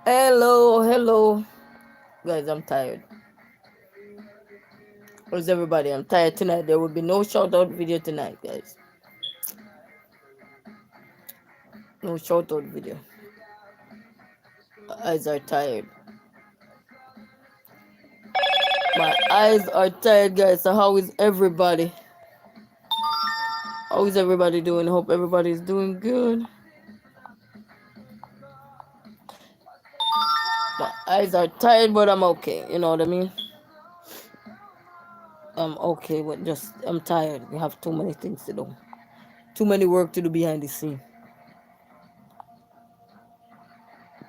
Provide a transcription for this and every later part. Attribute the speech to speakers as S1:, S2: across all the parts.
S1: Hello. Guys, I'm tired. Where's everybody? I'm tired tonight. There will be no shout out video tonight, guys. No shout out video. My eyes are tired. My eyes are tired, guys. So, how is everybody? How is everybody doing? Hope everybody's doing good. My eyes are tired, but I'm okay. You know what I mean? I'm okay, but just I'm tired. We have too many things to do. Too many work to do behind the scene.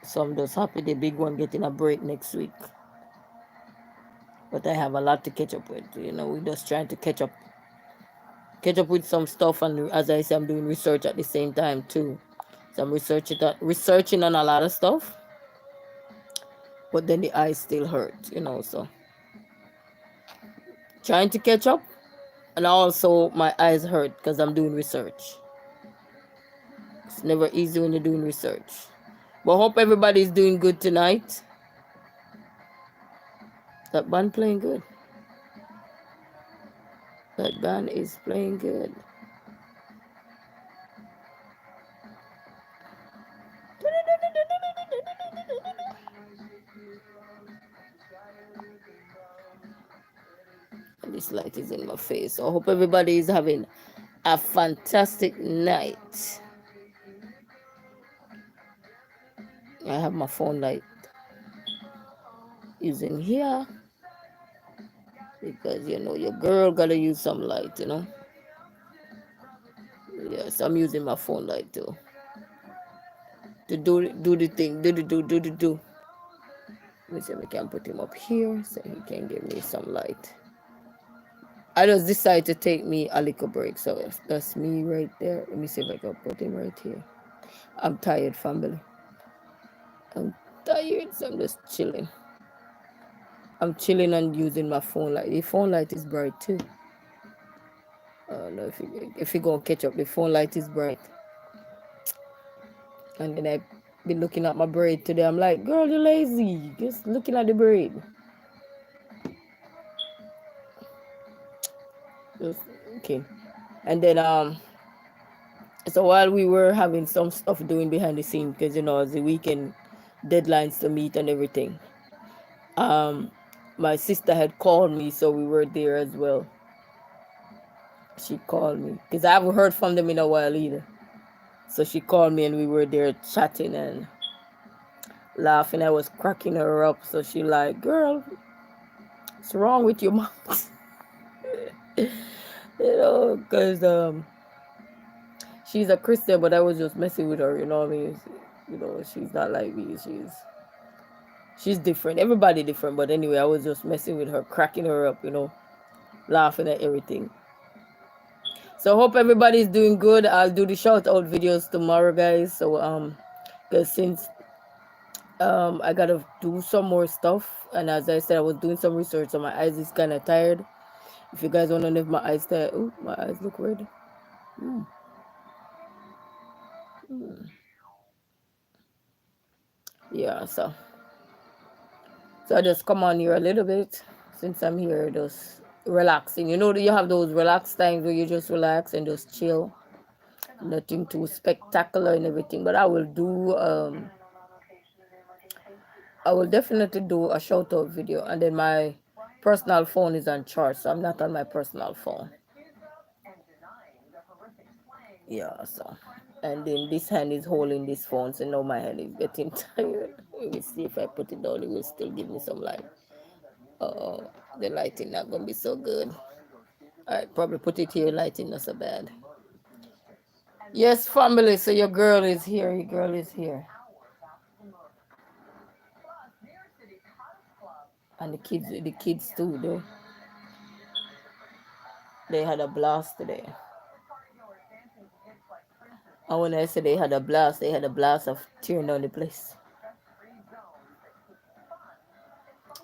S1: So I'm just happy the big one getting a break next week. But I have a lot to catch up with. You know, we're just trying to catch up with some stuff, and as I say, I'm doing research at the same time too. So I'm researching on a lot of stuff, but then the eyes still hurt, you know. So trying to catch up, and also my eyes hurt because I'm doing research. It's never easy when you're doing research. But hope everybody's doing good tonight. That band playing good. That band is playing good. And this light is in my face. So I hope everybody is having a fantastic night. I have my phone light using here because you know your girl gotta use some light, you know. Yes, I'm using my phone light too to do the thing, do. Let me see if we can put him up here so he can give me some light. I just decided to take me a little break, so that's me right there. Let me see if I can put him right here. I'm tired, family. I'm tired, so I'm just chilling. I'm chilling and using my phone light. The phone light is bright too. I don't know if you gonna catch up. The phone light is bright. And then I been looking at my braid today. I'm like, girl, you're lazy. Just looking at the braid. Just okay. And then so while we were having some stuff doing behind the scene, because you know, it's the weekend deadlines to meet and everything. My sister had called me, so we were there as well. She called me because I haven't heard from them in a while either. So she called me and we were there chatting and laughing. I was cracking her up. So she like, girl, what's wrong with your mouth? You know, because she's a Christian, but I was just messing with her. You know what I mean? You know, she's not like me. She's different. Everybody different, but anyway, I was just messing with her, cracking her up. You know, laughing at everything. So hope everybody's doing good. I'll do the shout out videos tomorrow, guys. So because since I gotta do some more stuff, and as I said, I was doing some research, so my eyes is kind of tired. If you guys want to know if my eyes tired, oh, my eyes look red. Mm. Mm. Yeah, so I just come on here a little bit since I'm here, just relaxing. You know, you have those relaxed times where you just relax and just chill. Nothing too spectacular and everything, but I will do I will definitely do a shout out video, and then my personal phone is on charge, so I'm not on my personal phone. Yeah, so and then this hand is holding this phone, so now my hand is getting tired. Let me see if I put it down, it will still give me some light. Oh, the lighting not gonna be so good. I probably put it here, lighting not so bad. Yes, family. So your girl is here. Your girl is here, and the kids too. They had a blast today. And when I say they had a blast of tearing down the place.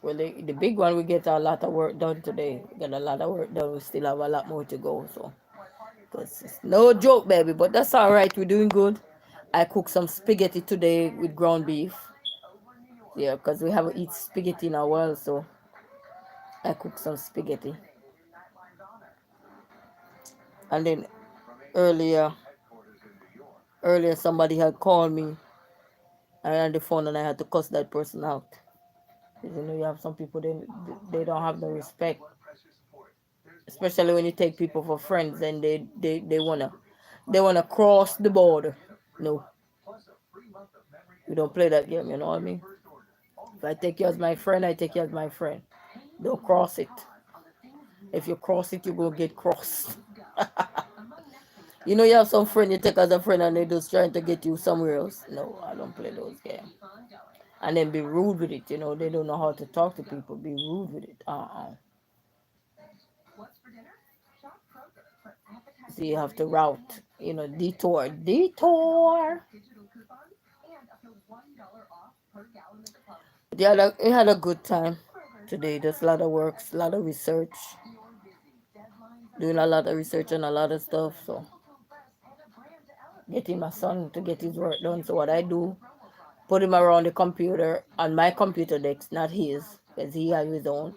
S1: Well, the big one, we get a lot of work done today. We got a lot of work done. We still have a lot more to go. So, because it's no joke, baby. But that's all right. We're doing good. I cooked some spaghetti today with ground beef. Yeah, because we haven't eat spaghetti in a while, so I cooked some spaghetti. And then earlier, earlier somebody had called me. I had the phone and I had to cuss that person out. 'Cause, you know, you have some people they don't have no respect, especially when you take people for friends and they wanna cross the border. No, we don't play that game. You know what I mean? If I take you as my friend, I take you as my friend. Don't cross it. If you cross it, you go get crossed. You know, you have some friend you take as a friend and they just trying to get you somewhere else. No, I don't play those games. And then be rude with it. You know, they don't know how to talk to people. Be rude with it. So you have to route. You know, detour. Yeah, we had a good time today. There's a lot of works, a lot of research, doing a lot of research on a lot of stuff. So getting my son to get his work done. So what I do, put him around the computer on my computer desk, not his, because he has his own.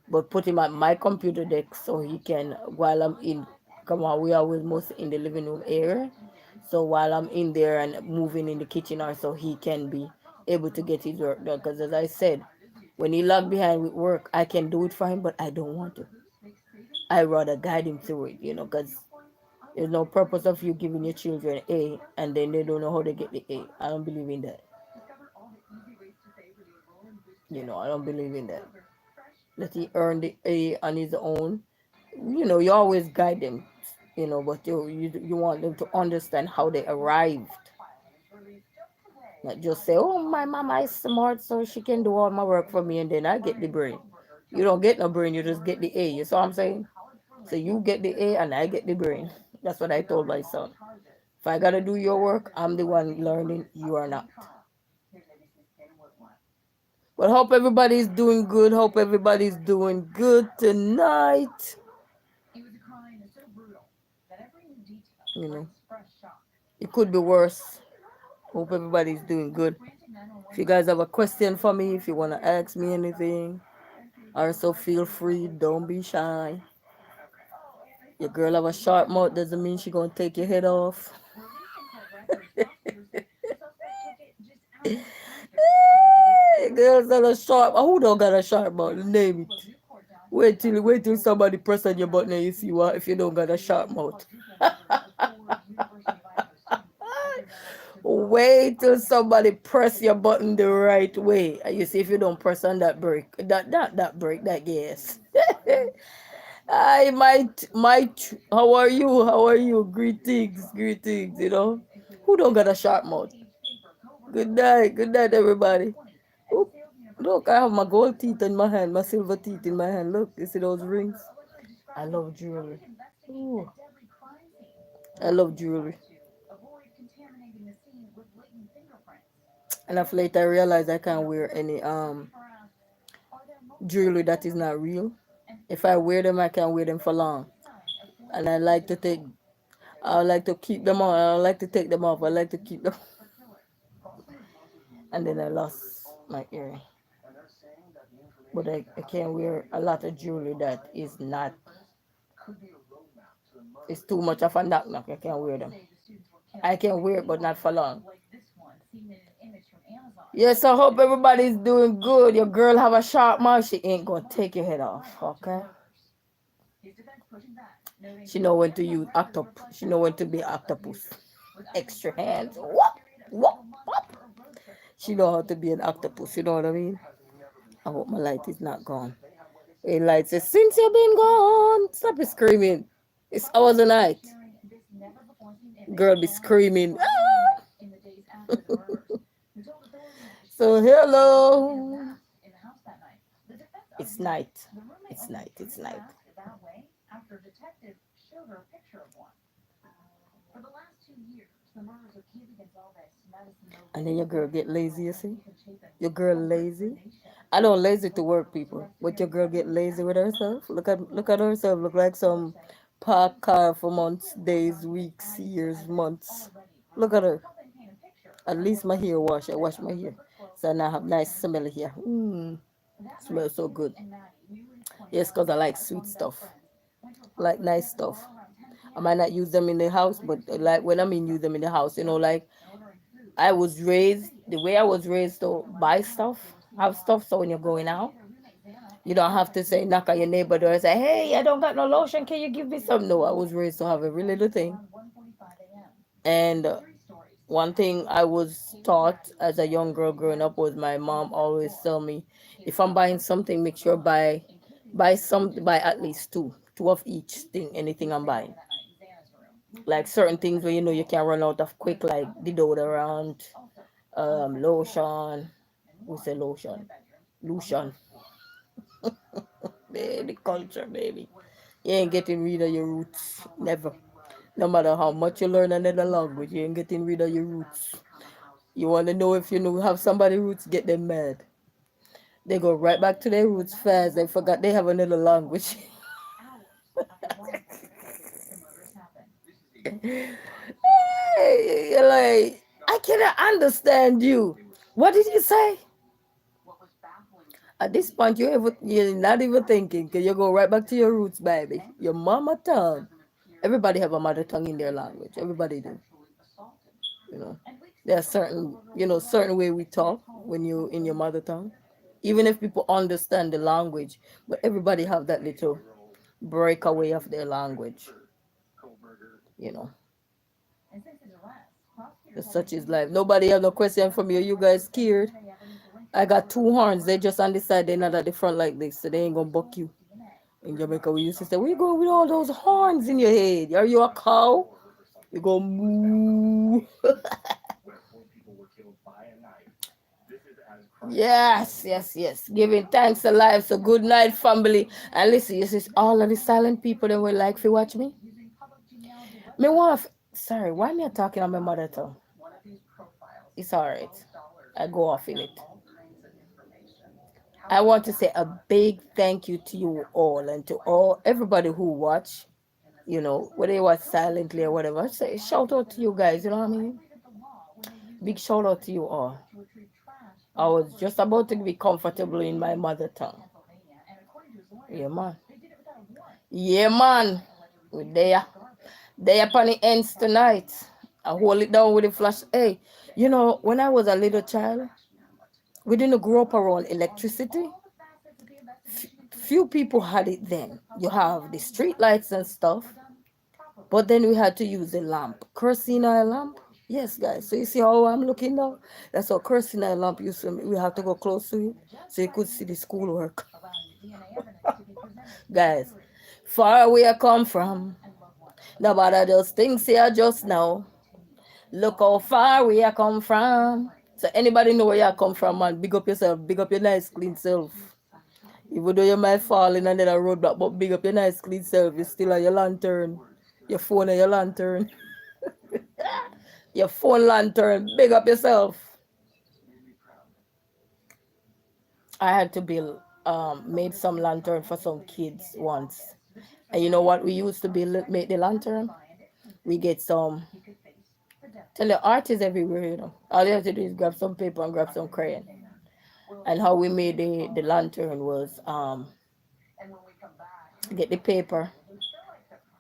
S1: But put him at my computer desk so he can, while I'm in, come on, we are always most in the living room area. So while I'm in there and moving in the kitchen, or so he can be able to get his work done. Because as I said, when he lag behind with work, I can do it for him, but I don't want to. I rather guide him through it, you know, because there's no purpose of you giving your children A and then they don't know how to get the A. I don't believe in that. You know, I don't believe in that. Let he earn the A on his own. You know, you always guide them, you know, but you want them to understand how they arrived. Not just say, oh, my mama is smart, so she can do all my work for me, and then I get the brain. You don't get no brain, you just get the A. You see what I'm saying? So you get the A, and I get the brain. That's what I told my son. If I gotta do your work, I'm the one learning, you are not. But hope everybody's doing good. Hope everybody's doing good tonight. You know, it could be worse. Hope everybody's doing good. If you guys have a question for me, if you want to ask me anything, also feel free. Don't be shy. Your girl have a sharp mouth doesn't mean she gonna take your head off. Girls that are sharp. Who don't got a sharp mouth? Name it. Wait till somebody press on your button and you see what if you don't got a sharp mouth. Wait till somebody press your button the right way. And you see if you don't press on that brake. That brake, that gas. I might how are you? How are you? Greetings, you know. Who don't got a sharp mouth? Good night everybody. Oop, look, I have my gold teeth in my hand, my silver teeth in my hand. Look, you see those rings? I love jewelry. Ooh, I love jewelry. And after later I realized I can't wear any jewelry that is not real. If I wear them, I can't wear them for long. And I like to keep them on. I like to take them off. I like to keep them. And then I lost my earring. But I can't wear a lot of jewelry that is not. It's too much of a knock. I can't wear them. I can wear it, but not for long. Yes, I hope everybody's doing good. Your girl have a sharp mouth. She ain't gonna take your head off. Okay. She know when to use octopus. She know when to be octopus. Extra hands. Whoop, whoop, whoop. She know how to be an octopus. You know what I mean? I hope my light is not gone. A light says, since you've been gone, stop screaming. It's hours a night. Girl be screaming. Ah! So hello. It's night. It's night. It's night. And then your girl get lazy, you see? Your girl lazy. I don't lazy to work people, but your girl get lazy with herself. Look at herself. Look like some parked car for months, days, weeks, years, months. Look at her. At least my hair wash. I wash my hair. So now I have nice smell here. Smells so good. Yes, because I like sweet stuff. Like nice stuff. I might not use them in the house, but like when I mean use them in the house, like I was raised the way I was raised to buy stuff, have stuff. So when you're going out, you don't have to say knock on your neighbor door and say, "Hey, I don't got no lotion. Can you give me some?" No, I was raised to have every little thing. And one thing I was taught as a young girl growing up was my mom always tell me, if I'm buying something, make sure buy at least two of each thing, anything I'm buying. Like certain things where you can run out of quick, like the deodorant, lotion. We say lotion, baby culture, baby. You ain't getting rid of your roots, never. No matter how much you learn another language, you ain't getting rid of your roots. You want to know if you know have somebody roots, get them mad. They go right back to their roots fast. They forgot they have another language. Hey, you're like, I cannot understand you. What did you say? At this point, you're not even thinking, because you go right back to your roots, baby. Your mama tongue. Everybody have a mother tongue in their language. Everybody do. You know, there's certain way we talk when you in your mother tongue. Even if people understand the language, but everybody have that little breakaway of their language. You know, such is life. Nobody have no question for me. Are you guys scared? I got two horns. They just on the side. They're not at the front like this, so they ain't gonna buck you. In Jamaica, we used to say, "Where you going with all those horns in your head? Are you a cow? You go moo." Yes, yes, yes. Giving thanks alive. So good night, family. And listen, you see all of the silent people that would like to watch me. Me want. Sorry, why me talking on my mother tongue? It's alright. I go off in it. I want to say a big thank you to you all and to all everybody who watch. Whether you watch silently or whatever. Say shout out to you guys. You know what I mean? Big shout out to you all. I was just about to be comfortable in my mother tongue. Yeah, man. Yeah, man. We're there. They upon the ends tonight. I hold it down with a flash. Hey, when I was a little child, we didn't grow up around electricity. Few people had it then. You have the street lights and stuff, but then we had to use a lamp, kerosene oil lamp. Yes, guys. So you see how I'm looking now? That's how kerosene oil lamp used to. We have to go close to it so you could see the schoolwork. Guys, far where I come from, nobody just thinks here just now. Look how far we I come from. So anybody know where you come from, man? Big up yourself. Big up your nice clean self. Even though you might fall in another roadblock, but big up your nice clean self. You still have your lantern. Your phone and your lantern. Your phone lantern. Big up yourself. I had to build made some lantern for some kids once. And you know what we used to build make the lantern? We get some tell the artists everywhere. All you have to do is grab some paper and grab some crayon. And how we made the lantern was get the paper,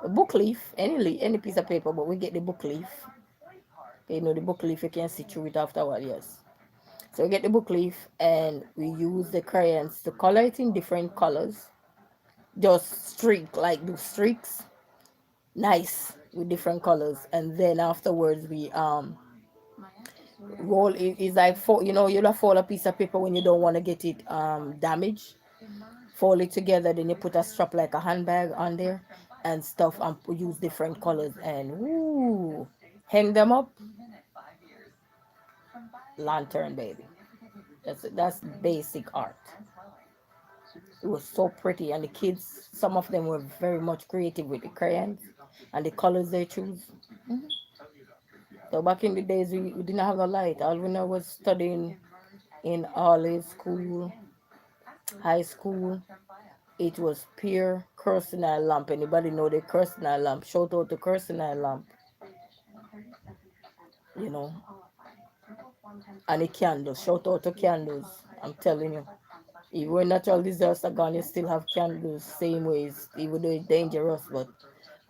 S1: a book leaf, any piece of paper, but we get the book leaf. The book leaf you can see through it after a while, yes. So we get the book leaf and we use the crayons to color it in different colors. Just like the streaks, nice with different colors. And then afterwards we roll it. It's like you'll fold a piece of paper when you don't want to get it damaged. Fold it together, then you put a strap like a handbag on there and stuff and use different colors and hang them up. Lantern, baby. That's basic art. It was so pretty, and the kids, some of them were very much creative with the crayons and the colors they choose. Mhm. So back in the days, we didn't have no light. All we know was studying in early school, high school. It was pure kerosene lamp. Anybody know the kerosene lamp? Shout out the kerosene lamp. You know, And the candles, shout out to candles. I'm telling you. Even when natural disasters are gone, you still have candles, same ways, even though it's dangerous, but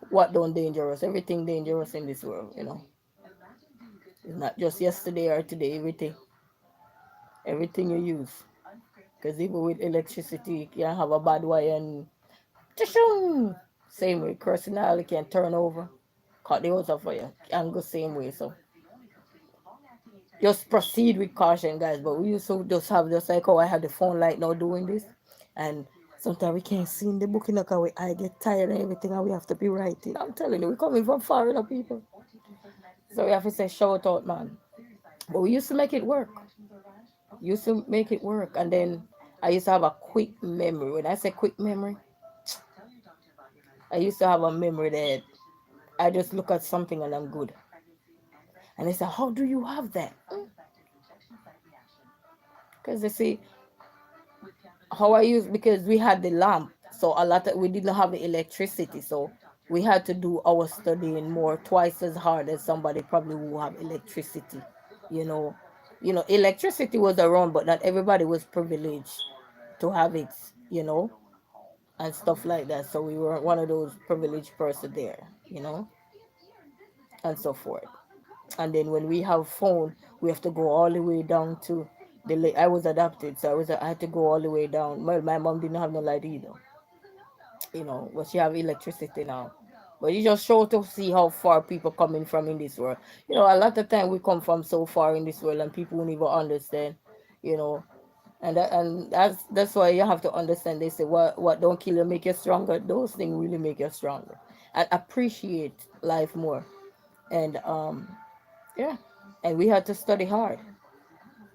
S1: what don't dangerous? Everything dangerous in this world, you know. It's not just yesterday or today, everything. Everything you use. Because even with electricity, you can have a bad wire and tshung, same way. Cursing oil can turn over, cut the hose off for you. Can go same way. So just proceed with caution, guys. But we used to just have just like how I had the phone light now doing this, and sometimes we can't see in the book, you know, cause I get tired and everything, and we have to be writing. I'm telling you, we're coming from far enough, people. So we have to say shout out, man. But we used to make it work. Used to make it work, and then I used to have a quick memory. When I say quick memory, I used to have a memory that I just look at something and I'm good. And they say, how do you have that? Because they see how I use, because we had the lamp, so a lot of, we didn't have the electricity, so we had to do our studying more twice as hard as somebody probably who have electricity. You know, electricity was around, but not everybody was privileged to have it. You know, and stuff like that. So we were one of those privileged person there. And so forth. And then when we have phone, we have to go all the way down to I was adopted, so I had to go all the way down. Well, my mom didn't have no light either, but she have electricity now. But you just show to see how far people coming from in this world. A lot of time we come from so far in this world, and people won't even understand. You know, and that's why you have to understand. They say what don't kill you make you stronger. Those things really make you stronger, and appreciate life more. And yeah, and we had to study hard.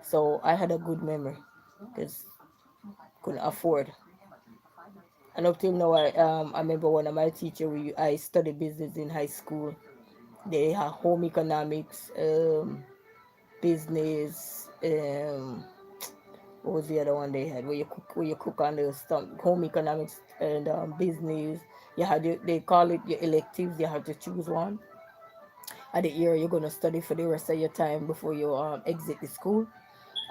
S1: So I had a good memory because couldn't afford. And up till now, I remember one of my teacher. I studied business in high school. They had home economics, business. What was the other one they had? Where you cook on the stuff. Home economics and business. They call it your electives. You have to choose one. At the year you're gonna study for the rest of your time before you exit the school.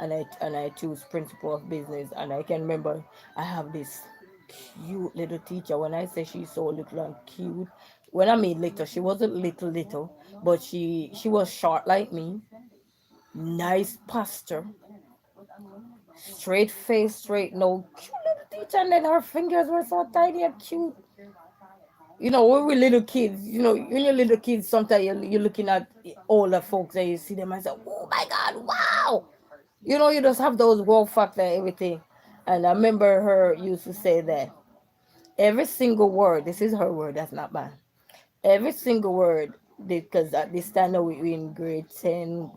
S1: And I choose principle of business. And I can remember I have this cute little teacher. When I say she's so little and cute, when I mean little, she wasn't little, but she was short like me, nice posture, straight face, straight nose, cute little teacher. And then her fingers were so tiny and cute. When we little kids, when you're little kids, sometimes you're looking at older folks and you see them and say, oh my God, wow. You just have those wow factor and everything. And I remember her used to say that every single word, this is her word, that's not mine. Every single word, because at this time now we in grade 10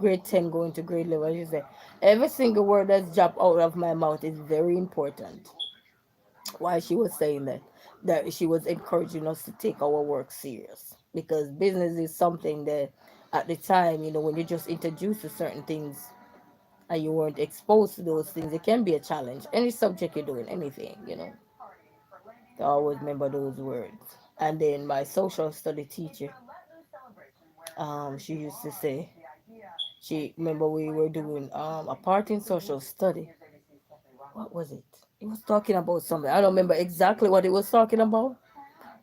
S1: going to grade 11, she said, every single word that's dropped out of my mouth is very important. Why she was saying that she was encouraging us to take our work serious, because business is something that at the time, when you're just introduced to certain things and you weren't exposed to those things, it can be a challenge. Any subject you're doing, anything. I always remember those words. And then my social study teacher, she used to say, she remember we were doing a part in social study. What was it? It was talking about something. I don't remember exactly what it was talking about.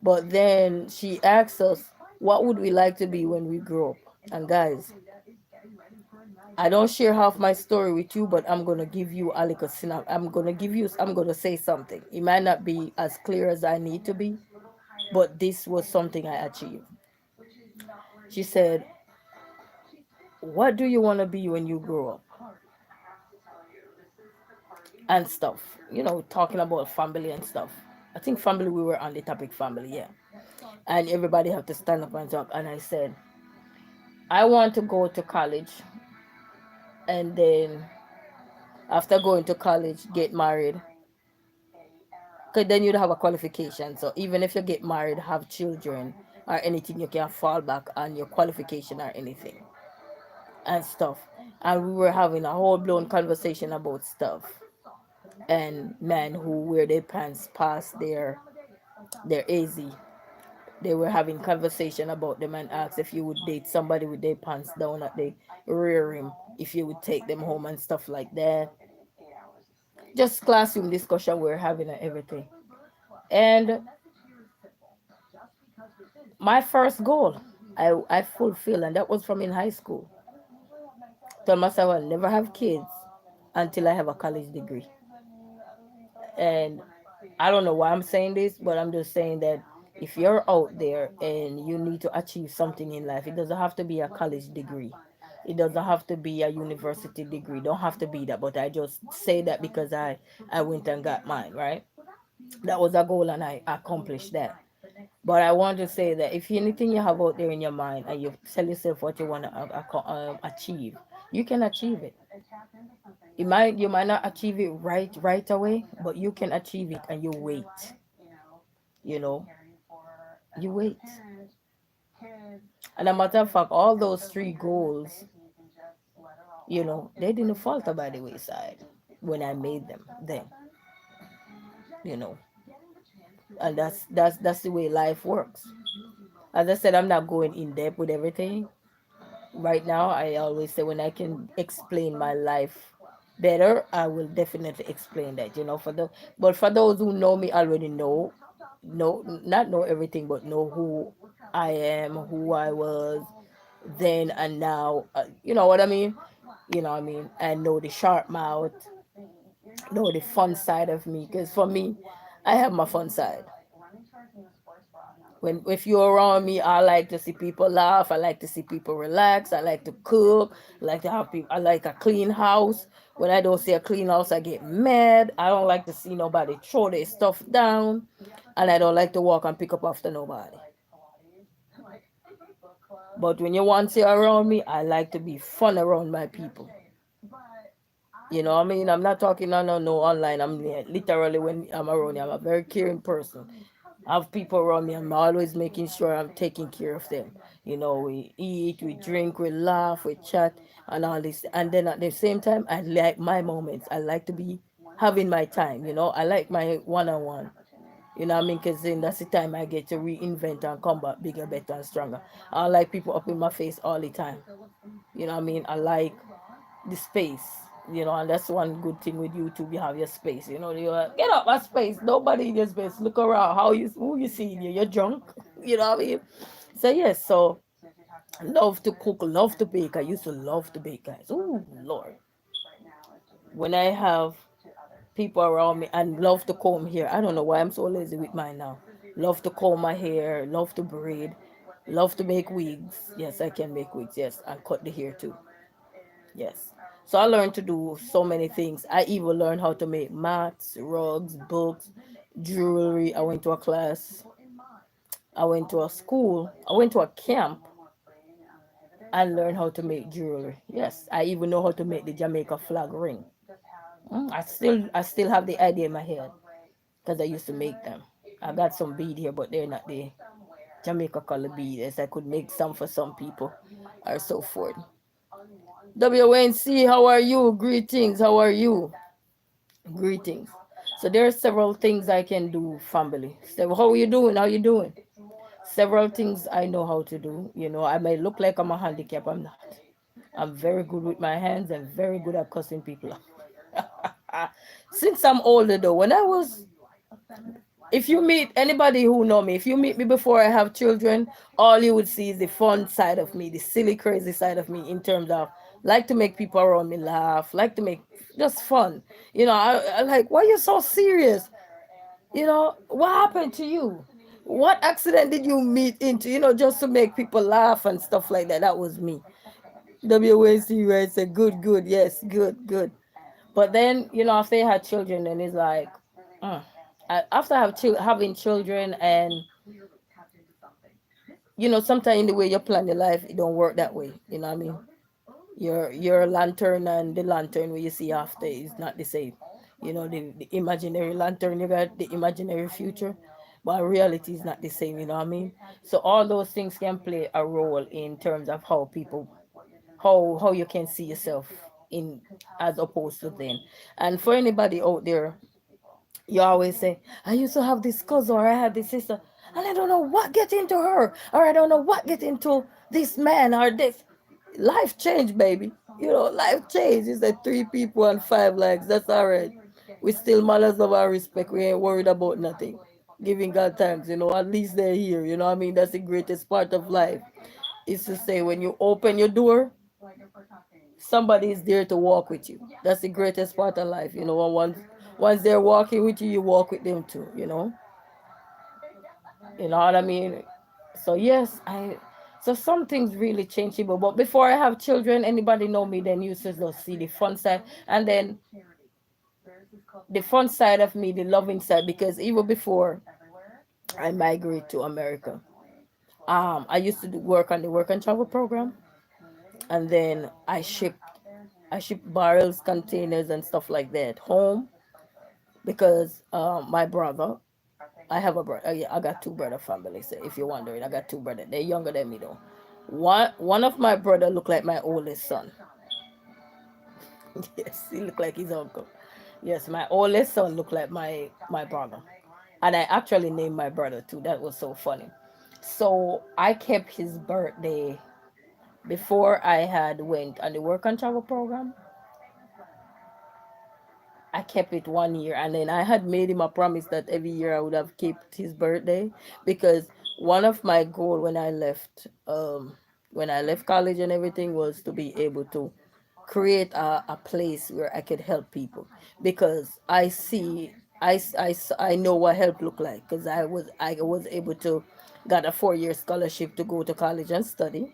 S1: But then she asked us, what would we like to be when we grow up? And guys, I don't share half my story with you, but I'm gonna give you a little I'm gonna say something. It might not be as clear as I need to be, but this was something I achieved. She said, what do you wanna be when you grow up? And stuff. Talking about family and stuff. I think family, we were on the topic family, yeah. And everybody have to stand up and talk. And I said, I want to go to college, and then after going to college, get married. Because then you'd have a qualification. So even if you get married, have children or anything, you can fall back on your qualification or anything and stuff. And we were having a whole blown conversation about stuff. And men who wear their pants past their AZ, they were having conversation about them and asked if you would date somebody with their pants down at the rear rim. if you would take them home and stuff like that. Just classroom discussion we're having and everything. And my first goal, I fulfilled, and that was from in high school. Told myself I'll never have kids until I have a college degree. And I don't know why I'm saying this, but I'm just saying that if you're out there and you need to achieve something in life, it doesn't have to be a college degree. It doesn't have to be a university degree. Don't have to be that. But I just say that because I went and got mine, right? That was a goal and I accomplished that. But I want to say that if anything you have out there in your mind and you tell yourself what you want to achieve, you can achieve it. You might not achieve it right away, but you can achieve it and you wait. You know, you wait. And a matter of fact, all those three goals, they didn't falter by the wayside when I made them then, you know. And that's the way life works. As I said, I'm not going in depth with everything. Right now, I always say when I can explain my life better, I will definitely explain that, but for those who know me already not know everything, but know who I am, who I was then and now. You know what I mean? You know what I mean? And know the sharp mouth, know the fun side of me. Because for me, I have my fun side. When if you're around me, I like to see people laugh. I like to see people relax. I like to cook. I like to have people. I like a clean house. When I don't see a clean house, I get mad. I don't like to see nobody throw their stuff down, and I don't like to walk and pick up after nobody. But when you want to around me, I like to be fun around my people. You know what I mean? I'm not talking no online. I'm literally when I'm around you, I'm a very caring person. I have people around me. I'm always making sure I'm taking care of them. We eat, we drink, we laugh, we chat, and all this. And then at the same time, I like my moments. I like to be having my time. I like my one-on-one. You know what I mean? Because then that's the time I get to reinvent and come back bigger, better, and stronger. I like people up in my face all the time. You know what I mean? I like the space. And that's one good thing with YouTube. You have your space. You get up my space. Nobody in your space. Look around. Who you see you? You're drunk. You know what I mean? So yes. So love to cook, love to bake. I used to love to bake, guys. Oh Lord. When I have people around me and love to comb hair. I don't know why I'm so lazy with mine now. Love to comb my hair, love to braid, love to make wigs. Yes, I can make wigs. Yes, and cut the hair too. Yes. So I learned to do so many things. I even learned how to make mats, rugs, books, jewelry. I went to a class. I went to a school. I went to a camp and learned how to make jewelry. Yes, I even know how to make the Jamaica flag ring. I still have the idea in my head because I used to make them. I got some bead here, but they're not the Jamaica color beads. I could make some for some people or so forth. WNC, how are you? Greetings. How are you? Greetings. So there are several things I can do, family. So how are you doing? How you doing? Several things I know how to do. I may look like I'm a handicap. I'm not. I'm very good with my hands and very good at cussing people out. Since I'm older though, when I was if you meet anybody who know me, if you meet me before I have children, all you would see is the fun side of me, the silly, crazy side of me in terms of like to make people around me laugh, like to make just fun. I like, why you so serious? What happened to you? What accident did you meet into, just to make people laugh and stuff like that? That was me. WAC, right? Said, good, good, yes, good, good. But then, after you had children, then it's like, uh, after having children, and sometimes in the way you plan your life, it don't work that way. You know what I mean? Your lantern and the lantern where you see after is not the same. The imaginary lantern, you got the imaginary future, but reality is not the same. You know what I mean? So all those things can play a role in terms of how you can see yourself in as opposed to then. And for anybody out there, you always say, I used to have this cousin or I had this sister, and I don't know what get into her, or I don't know what get into this man or this. life changed, baby. You know, life changed. It's like 3 people and 5 legs. That's all right. We still manners of our respect. We ain't worried about nothing. Giving God thanks, at least they're here. You know what I mean? That's the greatest part of life. Is to say when you open your door, somebody is there to walk with you. That's the greatest part of life. And once they're walking with you, you walk with them too. You know what I mean? So yes, I so some things really change people. But before I have children, anybody know me, then you just see the fun side. And then the fun side of me, the loving side, because even before I migrate to America, I used to work on the work and travel program, and then I ship barrels, containers, and stuff like that home because my brother, I have a brother. Yeah, I got two brother families. So if you're wondering, I got two brothers. They're younger than me though. One of my brother look like my oldest son. Yes, he look like his uncle. Yes, my oldest son look like my brother, and I actually named my brother too. That was so funny. So I kept his birthday before I had went on the work and travel program. I kept it 1 year, and then I had made him a promise that every year I would have kept his birthday, because one of my goal when I left college and everything was to be able to create a place where I could help people, because I see I know what help look like, because I was able to got a 4 year scholarship to go to college and study,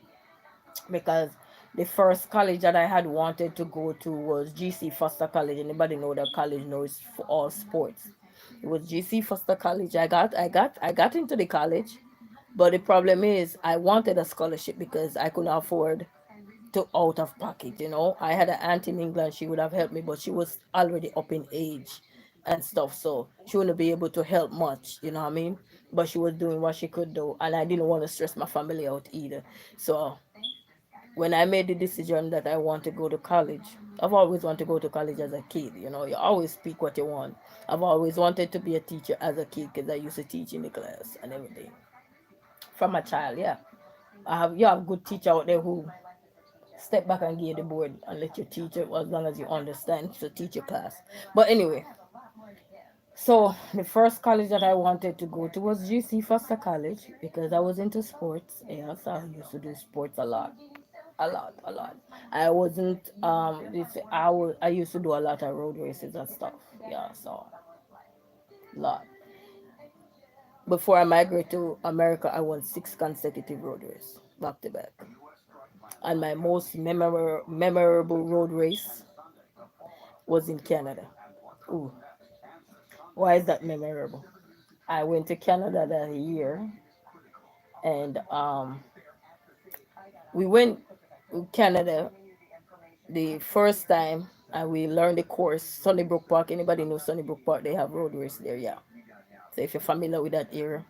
S1: because the first college that I had wanted to go to was GC Foster College. Anybody know that college knows for all sports. It was GC Foster College. I got into the college, but the problem is I wanted a scholarship because I couldn't afford to out of pocket. I had an aunt in England. She would have helped me, but she was already up in age and stuff, so she wouldn't be able to help much. You know what I mean? But she was doing what she could do, and I didn't want to stress my family out either. So when I made the decision that I want to go to college, I've always wanted to go to college as a kid. You always speak what you want. I've always wanted to be a teacher as a kid because I used to teach in the class and everything from a child. Yeah, you have good teacher out there who step back and give the board and let you teach it as long as you understand. So teach your class. But anyway, so the first college that I wanted to go to was GC Foster College because I was into sports. Yes, I used to do sports a lot. I wasn't I used to do a lot of road races and stuff. Yeah, so lot. Before I migrated to America, I won 6 consecutive road races back to back. And my most memorable road race was in Canada. Ooh, why is that memorable? I went to Canada that year, and we went to Canada the first time, and we learned the course. Sunnybrook Park. Anybody know Sunnybrook Park? They have road race there, yeah. So if you're familiar with that area,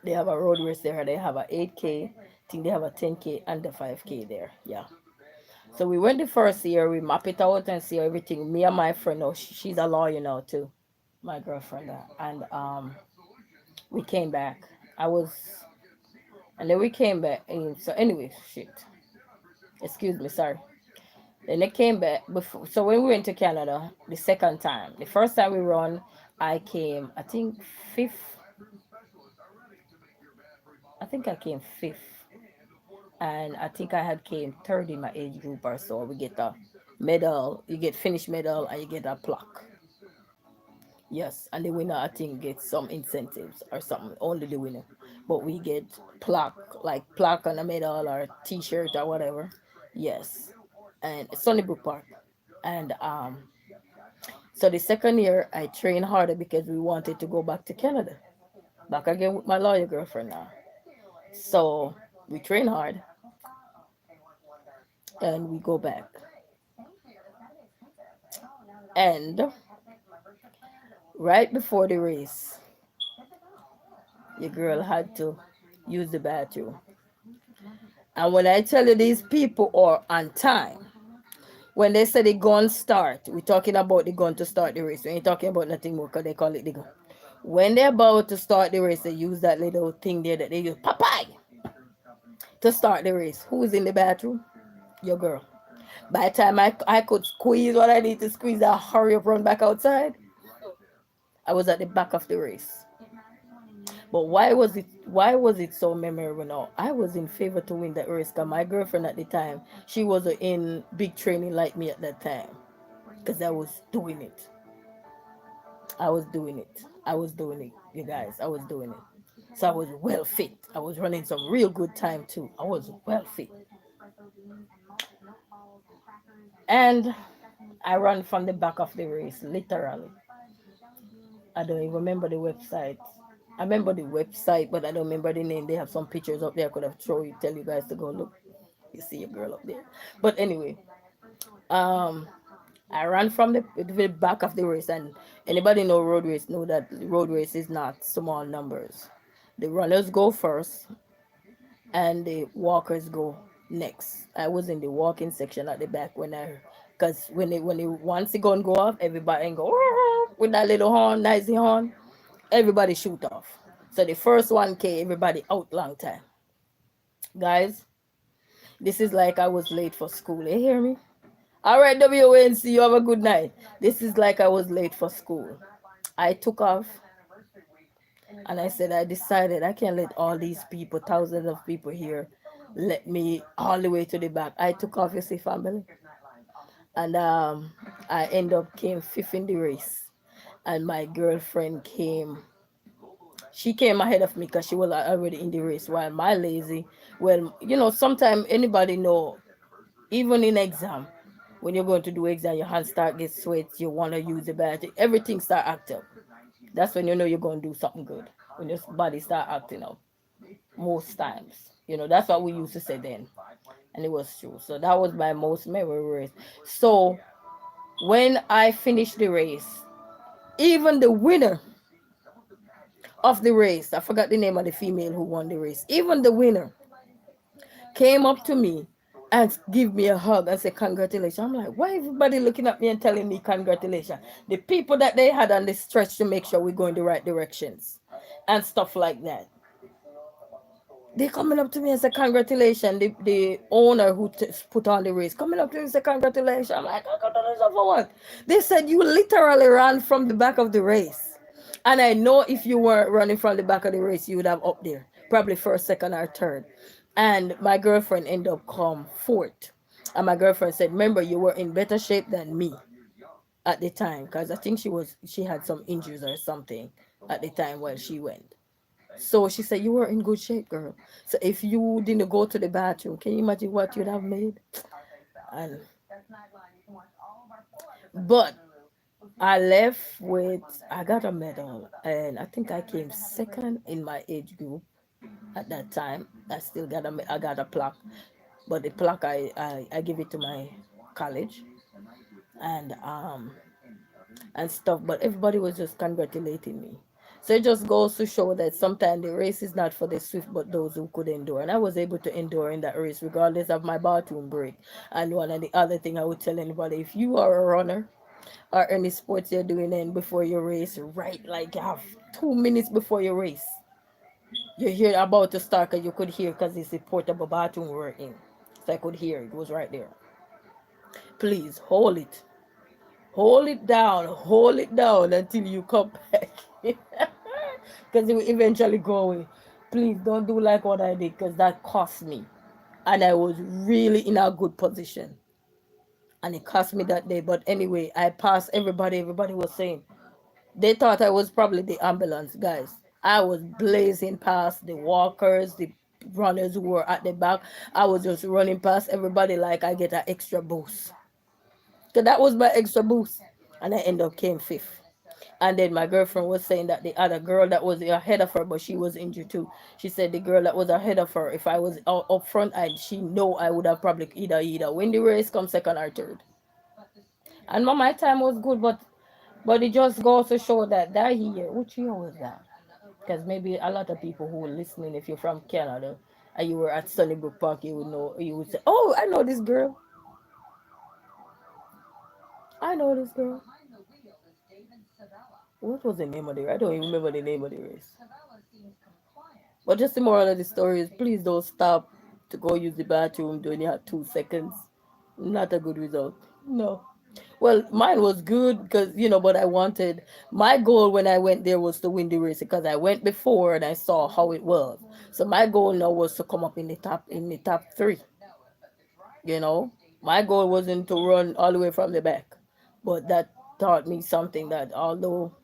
S1: they have a road race there. They have a 8K. I think they have a 10K and the 5K there. Yeah. So we went the first year. We map it out and see everything. Me and my friend, oh, she's a lawyer now too, my girlfriend, and we came back. I was, and then we came back. And so anyway, shit. Excuse me, sorry. Then they came back before. So when we went to Canada the second time, the first time we run, I came. Fifth. I think I came fifth, and I think I had came third in my age group or so. We get a medal. You get finish medal, and you get a plaque. Yes, and the winner I think gets some incentives or something. Only the winner, but we get plaque and a medal or a T-shirt or whatever. Yes, and Sunnybrook Park, and so the second year I trained harder because we wanted to go back to Canada, back again with my lawyer girlfriend now. So we train hard and we go back. And right before the race, your girl had to use the bathroom. And when I tell you these people are on time, when they say the gun start, we're talking about the gun to start the race. We ain't talking about nothing more because they call it the gun. When they're about to start the race, they use that little thing there that they use, Popeye. to start the race. Who's in the bathroom? Your girl. By the time I could squeeze what I need to squeeze, I hurry up, run back outside. I was at the back of the race. But why was it so memorable now? I was in favor to win that race because my girlfriend at the time, she was in big training like me at that time. Because I was doing it. I was doing it. I was doing it, you guys. I was doing it. So I was well fit. I was running some real good time too. I was well fit. And I ran from the back of the race, literally. I don't even remember the website. I remember the website, but I don't remember the name. They have some pictures up there. I could have shown you, tell you guys to go look. You see a girl up there. But anyway, um, I ran from the back of the race, and anybody know road race know that road race is not small numbers. The runners go first, and the walkers go next. I was in the walking section at the back cause when they once the gun go off, everybody go with that little horn, noisy horn. Everybody shoot off. So the first one came, everybody out long time. Guys, this is like I was late for school. You hear me? All right, WNC, you have a good night. This is like I was late for school. I took off and I said, I decided I can't let all these people, thousands of people here, let me all the way to the back. I took off, you see, family. And I end up came fifth in the race. And my girlfriend she came ahead of me because she was already in the race. While my lazy, well, sometimes anybody know, even in exam, when you're going to do exam, your hands start get sweat, you want to use the battery, everything start acting up. That's when you know you're going to do something good. When your body start acting up, most times. That's what we used to say then. And it was true. So that was my most memorable race. So when I finished the race, even the winner of the race, I forgot the name of the female who won the race, even the winner came up to me and give me a hug and say congratulations. I'm like, why everybody looking at me and telling me congratulations? The people that they had on the stretch to make sure we're going the right directions and stuff like that. They coming up to me and say congratulations. The owner who put on the race coming up to me and say congratulations. I'm like, congratulations for what? They said you literally ran from the back of the race. And I know if you weren't running from the back of the race, you would have up there, probably first, second, or third. And my girlfriend ended up come fourth. And my girlfriend said, remember, you were in better shape than me at the time, because I think she had some injuries or something at the time while she went. So she said, you were in good shape, girl. So if you didn't go to the bathroom, can you imagine what you'd have made? And but I got a medal, and I think I came second in my age group at that time. I got a plaque, but the plaque I give it to my college, and stuff. But everybody was just congratulating me. So it just goes to show that sometimes the race is not for the swift, but those who could endure. And I was able to endure in that race, regardless of my bathroom break. And one of the other thing I would tell anybody, if you are a runner or any sports you're doing, and before your race, right, like you have 2 minutes before your race, you hear about to start, because you could hear, because it's a portable bathroom we're in. So I could hear it was right there. Please hold it. Hold it down until you come back. Because it will eventually go away. Please don't do like what I did, because that cost me. And I was really in a good position. And it cost me that day. But anyway, I passed everybody. Everybody was saying, they thought I was probably the ambulance guys. I was blazing past the walkers, the runners who were at the back. I was just running past everybody like I get an extra boost. So that was my extra boost. And I end up came fifth. And then my girlfriend was saying that the other girl that was ahead of her, but she was injured too. She said the girl that was ahead of her, if I was up front, she know I would have probably either win the race, come second or third. And my time was good, but it just goes to show that year, which year was that? Because maybe a lot of people who are listening, if you're from Canada and you were at Sunnybrook Park, you would know. You would say, "Oh, I know this girl. I know this girl." What was the name of the race? I don't even remember the name of the race. But just the moral of the story is, please don't stop to go use the bathroom, doing it at 2 seconds. Not a good result. No. Well, mine was good because, but I wanted, my goal when I went there was to win the race because I went before and I saw how it was. So my goal now was to come up in the top three. You know, my goal wasn't to run all the way from the back, but that taught me something that although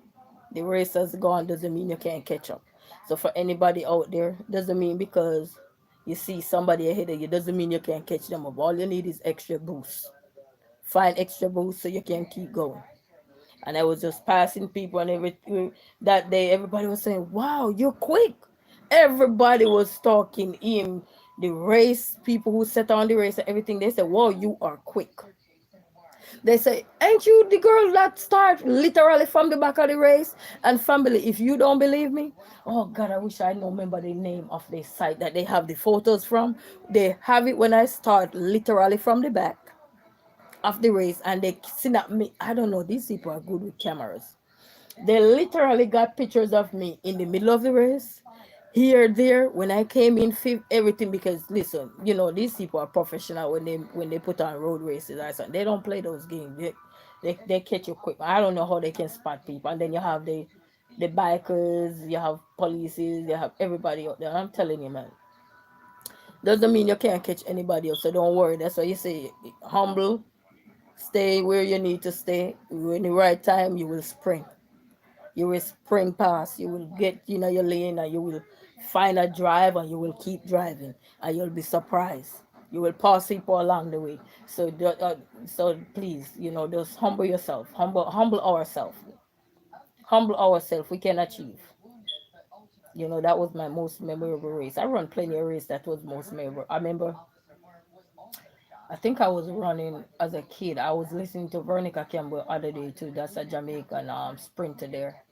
S1: the race has gone doesn't mean you can't catch up. So for anybody out there, doesn't mean because you see somebody ahead of you doesn't mean you can't catch them up. All you need is extra boost. Find extra boost so you can keep going. And I was just passing people and that day everybody was saying, "Wow, you're quick." Everybody was talking in the race, people who set on the race and everything. They said, "Wow, you are quick." They say, "Ain't you the girl that start literally from the back of the race?" And family, if you don't believe me, oh God, I wish I know remember the name of the site that they have the photos from. They have it when I start literally from the back of the race and they snap me. I don't know, these people are good with cameras. They literally got pictures of me in the middle of the race, here, there, when I came in fifth, everything. Because listen, these people are professional when they put on road races. I said they don't play those games. They catch you quick. I don't know how they can spot people. And then you have the bikers, you have polices, you have everybody out there. I'm telling you, man. Doesn't mean you can't catch anybody else. So don't worry. That's why you say humble, stay where you need to stay. In the right time, you will sprint. You will sprint past. You will get your lane, and you will find a drive, and you will keep driving, and you'll be surprised. You will pass people along the way. So please, just humble yourself. Humble ourselves. Humble ourselves. We can achieve. That was my most memorable race. I run plenty of race that was most memorable. I remember, I think I was running as a kid. I was listening to Veronica Campbell other day too. That's a Jamaican sprinter there.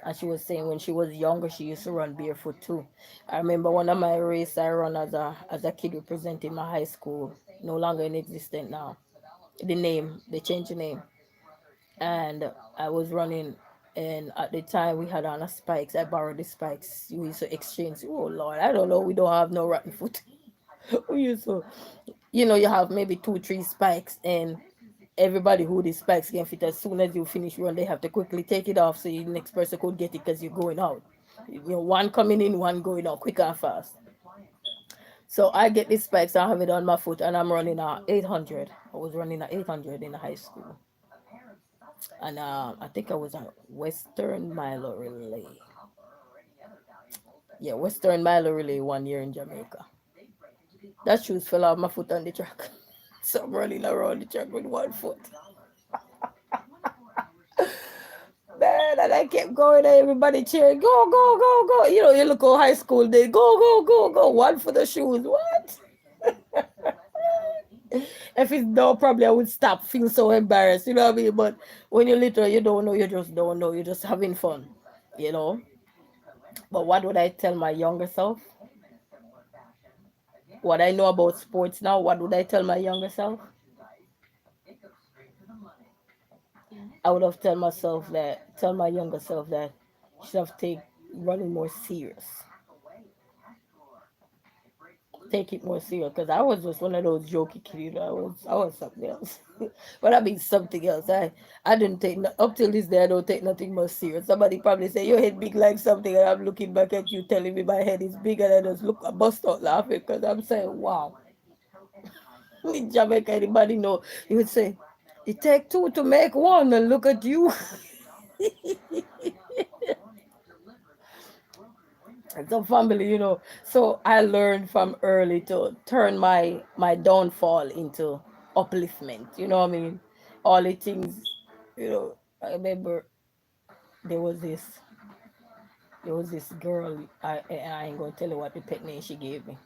S1: And she was saying when she was younger, she used to run barefoot too. I remember one of my races I run as a kid representing my high school, no longer in existence now. They changed the name. And I was running, and at the time we had on a spikes. I borrowed the spikes. We used to exchange. Oh Lord, I don't know. We don't have no rotten foot. We used to, you have maybe two, three spikes, and everybody who the spikes can fit. As soon as you finish run, they have to quickly take it off so the next person could get it because you're going out. One coming in, one going out, quick and fast. So I get the spikes, I have it on my foot, and I'm running a 800. I was running a 800 in high school, and I think I was a Western Milo Relay. Yeah, Western Milo Relay 1 year in Jamaica. That shoes fell off my foot on the track. So I'm running around the track with one foot. Man, and I kept going, and everybody cheering, "Go, go, go, go." You look at high school, they go, go, go, go. One for the shoes. What? If it's no, probably I would stop, feel so embarrassed, you know what I mean? But when you're little, you don't know, you just don't know, you're just having fun, you know? But what would I tell my younger self? What I know about sports now, what would I tell my younger self? I would have tell my younger self that she should have take running more serious. Take it more serious, because I was just one of those jokey kids. I was something else. But I mean something else. I didn't take up till this day. I don't take nothing more serious. Somebody probably say your head big like something, and I'm looking back at you telling me my head is big, and I just look, I bust out laughing because I'm saying, wow. In Jamaica, anybody know? You would say, it take two to make one, and look at you. It's a family, So I learned from early to turn my downfall into upliftment. You know what I mean? All the things, I remember there was this there was this girl. I ain't gonna tell you what the pet name she gave me.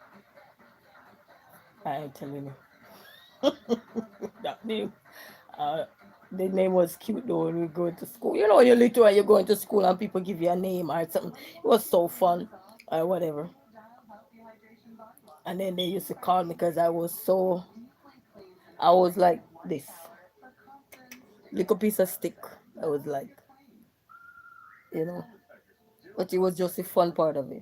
S1: I ain't telling you that name. Uh, the name was cute though when we go to school. When you're little and you're going to school and people give you a name or something. It was so fun or whatever. And then they used to call me because I was like this little piece of stick. I was like, you know, but it was just the fun part of it.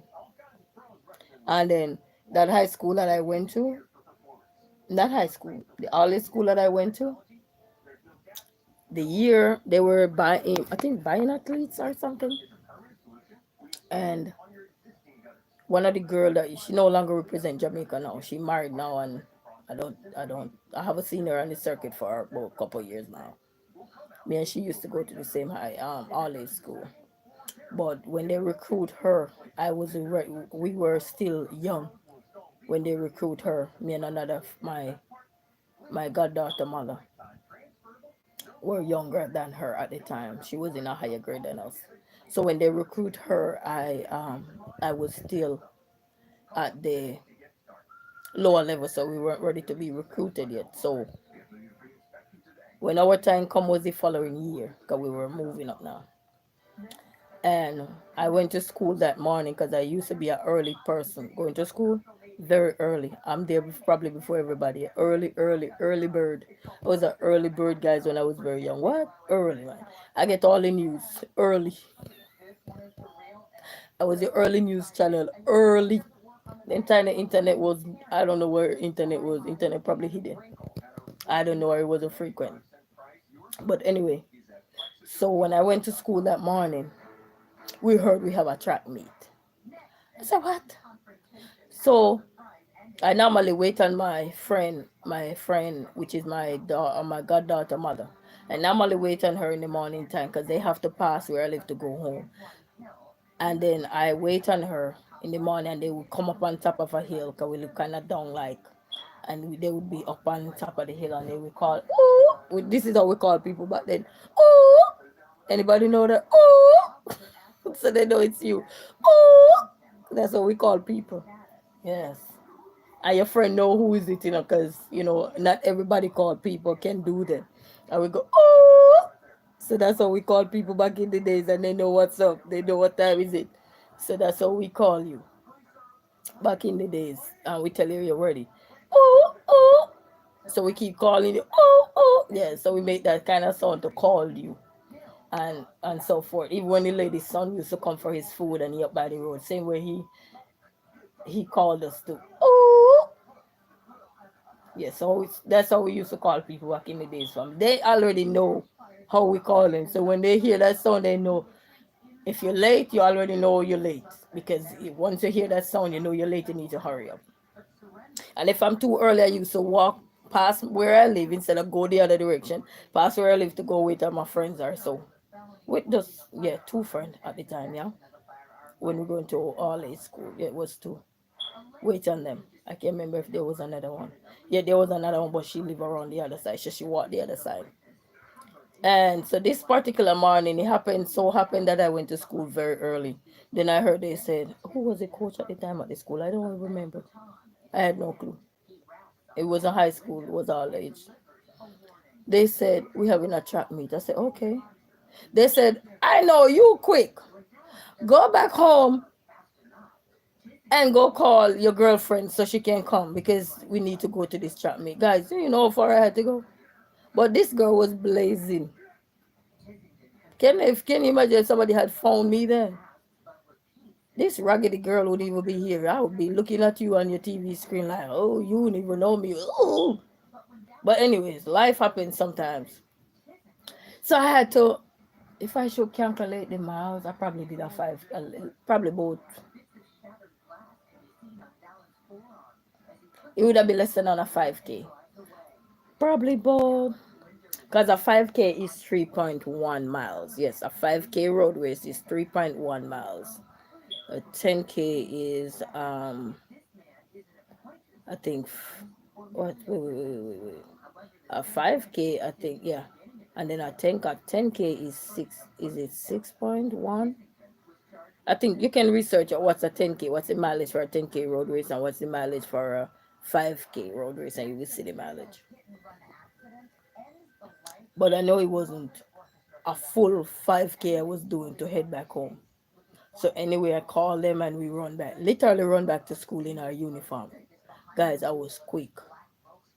S1: And then that high school that I went to, not high school, the only school that I went to, the year they were buying, I think buying athletes or something, and one of the girl that she no longer represent Jamaica now. She married now, and I haven't seen her on the circuit for about a couple of years now. Me and she used to go to the same high all school. But when they recruit her, we were still young when they recruit her. Me and my goddaughter mother were younger than her at the time. She was in a higher grade than us. So when they recruit her, I was still at the lower level, so we weren't ready to be recruited yet. So when our time come was the following year, because we were moving up now. And I went to school that morning because I used to be an early person. Going to school very early. I'm there probably before everybody. Early bird. I was an early bird, guys, when I was very young. What? Early, man. I get all the news early. I was the early news channel early. The entire internet was, I don't know where internet was. Internet probably hidden. I don't know where it wasn't frequent. But anyway, so when I went to school that morning, we heard we have a track meet. I said, what? So I normally wait on my friend, which is my goddaughter mother. I normally wait on her in the morning time because they have to pass where I live to go home. And then I wait on her in the morning and they would come up on top of a hill because we live kind of down like. And they would be up on top of the hill and they would call, ooh. This is how we call people back then. Ooh. Anybody know that? Ooh. So they know it's you. Ooh. That's what we call people. Yes. And your friend know who is it, because, not everybody called people can do that. And we go, oh! So that's how we call people back in the days, and they know what's up. They know what time is it. So that's how we call you back in the days. And we tell you you're ready. Oh, oh. So we keep calling you, oh, oh. Yeah, so we make that kind of sound to call you. And so forth. Even when the lady's son used to come for his food and he up by the road, same way he called us to, oh. Yeah, so that's how we used to call people back in the days. From they already know how we call them. So when they hear that sound, they know if you're late, you already know you're late because once you hear that sound, you know you're late. You need to hurry up. And if I'm too early, I used to walk past where I live instead of go the other direction. Past where I live to go with my friends or so. With just two friends at the time, yeah. When we going to all age school, yeah, it was two. Wait on them. I can't remember if there was another one. Yeah, there was another one, but she lived around the other side. So she walked the other side. And so this particular morning, it happened that I went to school very early. Then I heard they said, who was the coach at the time at the school? I don't remember. I had no clue. It was a high school. It was all age. They said, we having a track meet. I said, okay. They said, I know you quick. Go back home and go call your girlfriend so she can come because we need to go to this track meet. Guys, you know how far I had to go? But this girl was blazing. Can you imagine if somebody had found me then? This raggedy girl would even be here. I would be looking at you on your TV screen like, oh, you wouldn't even know me. Oh. But anyways, life happens sometimes. So I had to, if I should calculate the miles, I probably did probably about, it would have been less than on a 5K. Probably about, because a 5K is 3.1 miles. Yes, a 5K road race is 3.1 miles. A 10K is I think what wait. A 5K, I think, yeah. And then a 10K is 6.1? I think you can research what's a 10K, what's the mileage for a 10K road race and what's the mileage for a 5K road race, and you will see the mileage. But I know it wasn't a full 5K I was doing to head back home. So anyway, I called them and we run back. Literally run back to school in our uniform. Guys, I was quick.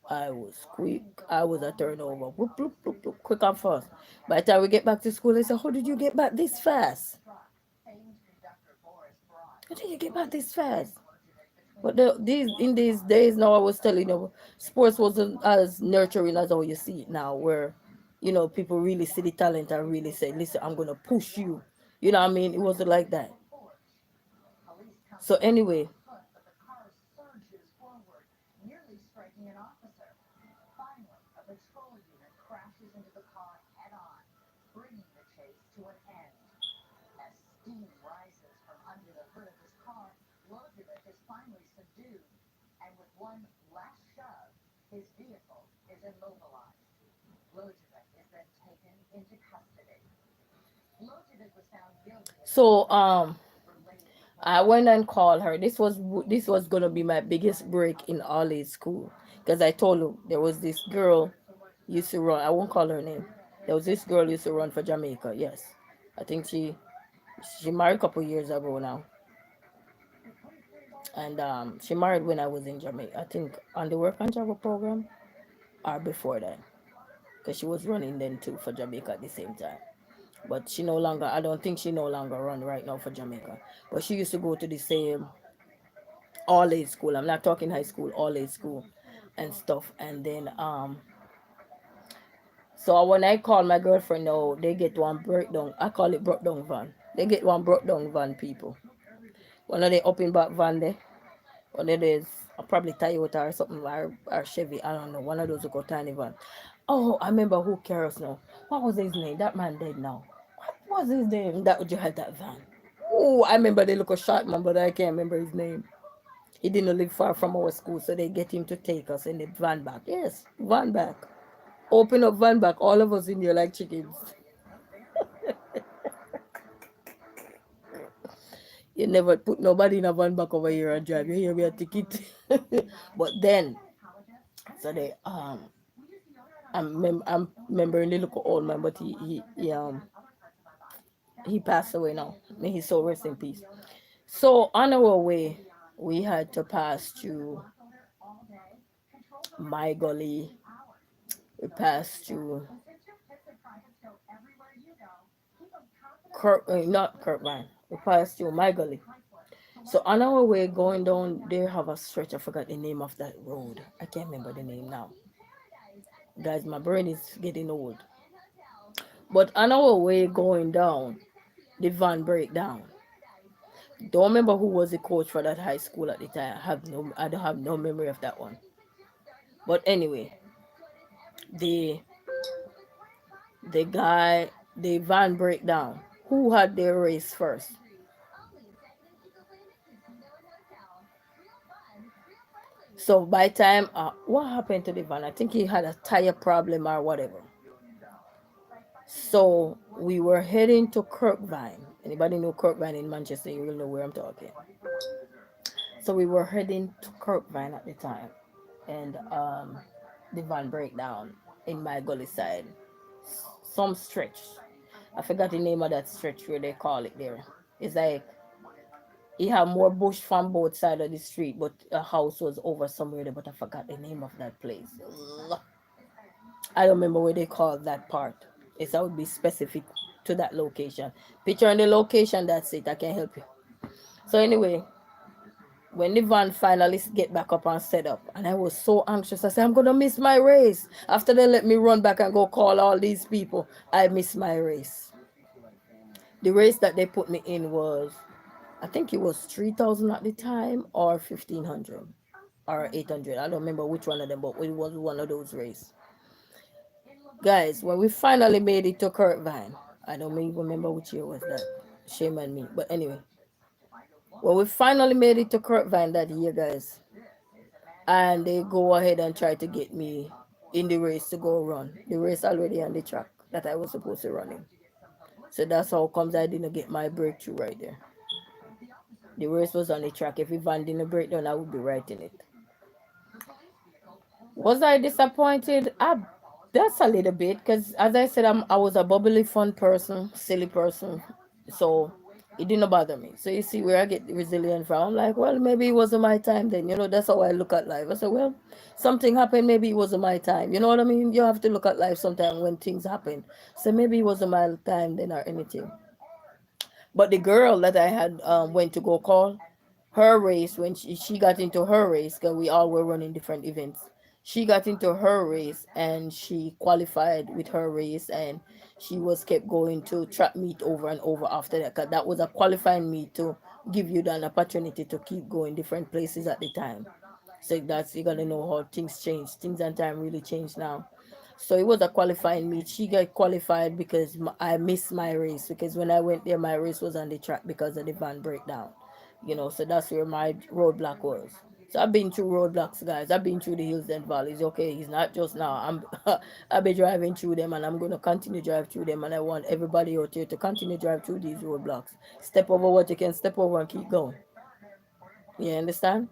S1: I was quick. I was a turnover. Whoop, whoop, whoop, whoop, quick and fast. By the time we get back to school, they said, how did you get back this fast? How did you get back this fast? But these in these days now, I was telling you, sports wasn't as nurturing as how you see it now, where people really see the talent and really say, "Listen, I'm gonna push you." You know what I mean? It wasn't like that. So anyway, so I went and called her. This was gonna be my biggest break in Ollie's school, because I told her there was this girl used to run. I won't call her name. There was this girl used to run for Jamaica. Yes, I think she married a couple years ago now, and she married when I was in Jamaica. I think on the work and travel program or before that, because she was running then too for Jamaica at the same time. But she no longer. I don't think she no longer run right now for Jamaica. But she used to go to the same all age school. I'm not talking high school, all age school and stuff. And then so when I call my girlfriend now, they get one breakdown. I call it breakdown van. They get one breakdown van, people. One of the up in back van there. One of those probably Toyota or something, or Chevy. I don't know. One of those who got tiny van. Oh, I remember who cares now. What was his name? That man dead now. What was his name? That would you had that van. Oh, I remember the little short man, but I can't remember his name. He didn't live far from our school, so they get him to take us in the van back. Yes, van back. Open up van back, all of us in there like chickens. You never put nobody in a van back over here and drive. You hear me a ticket. But then, so they I'm remembering the little old man, but he passed away now. May his soul rest in peace. So on our way, we had to pass through my gully. We passed through not Kirkman. We passed through my gully. So on our way going down, they have a stretch. I forgot the name of that road. I can't remember the name now. Guys, my brain is getting old. But on our way going down, the van break down. Don't remember who was the coach for that high school at the time. I don't have no memory of that one. But anyway, the the van break down. Who had their race first? So by time, what happened to the van? I think he had a tire problem or whatever. So we were heading to Kirkvine. Anybody know Kirkvine in Manchester? You will know where I'm talking. So we were heading to Kirkvine at the time, and the van break down in my gully side. Some stretch. I forgot the name of that stretch where they call it there. It's like he had more bush from both sides of the street, but a house was over somewhere there, but I forgot the name of that place. Ugh. I don't remember where they call that part. It's I would be specific to that location. Picture on the location, that's it. I can help you. So anyway, when the van finally get back up and set up, and I was so anxious, I said, I'm gonna miss my race. After they let me run back and go call all these people, I missed my race. The race that they put me in was, I think it was 3,000 at the time or 1,500 or 800. I don't remember which one of them, but it was one of those races. Guys, when we finally made it to Kirkvine, I don't even remember which year was that. Shame on me. But anyway, when we finally made it to Kirkvine that year, guys, and they go ahead and try to get me in the race to go run. The race already on the track that I was supposed to run in. So that's how comes I didn't get my breakthrough right there. The race was on the track. If Ivan didn't break down, I would be right in it. Was I disappointed? That's a little bit because, as I said, I was a bubbly, fun person, silly person, so it didn't bother me. So you see where I get resilient from. I'm like, well, maybe it wasn't my time then. That's how I look at life. I said, well, something happened. Maybe it wasn't my time. You know what I mean? You have to look at life sometimes when things happen. So maybe it wasn't my time then or anything. But the girl that I had went to go call, her race, when she got into her race, because we all were running different events. She got into her race and she qualified with her race, and she was kept going to track meet over and over after that, because that was a qualifying meet to give you an opportunity to keep going different places at the time. So that's, you gotta know how things change. Things and time really change now. So it was a qualifying meet. She got qualified because I missed my race, because when I went there, my race was on the track because of the van breakdown. So that's where my roadblock was. So I've been through roadblocks, guys. I've been through the hills and valleys. Okay, it's not just now. I've been driving through them, and I'm gonna continue drive through them. And I want everybody out here to continue drive through these roadblocks. Step over what you can step over and keep going. You understand?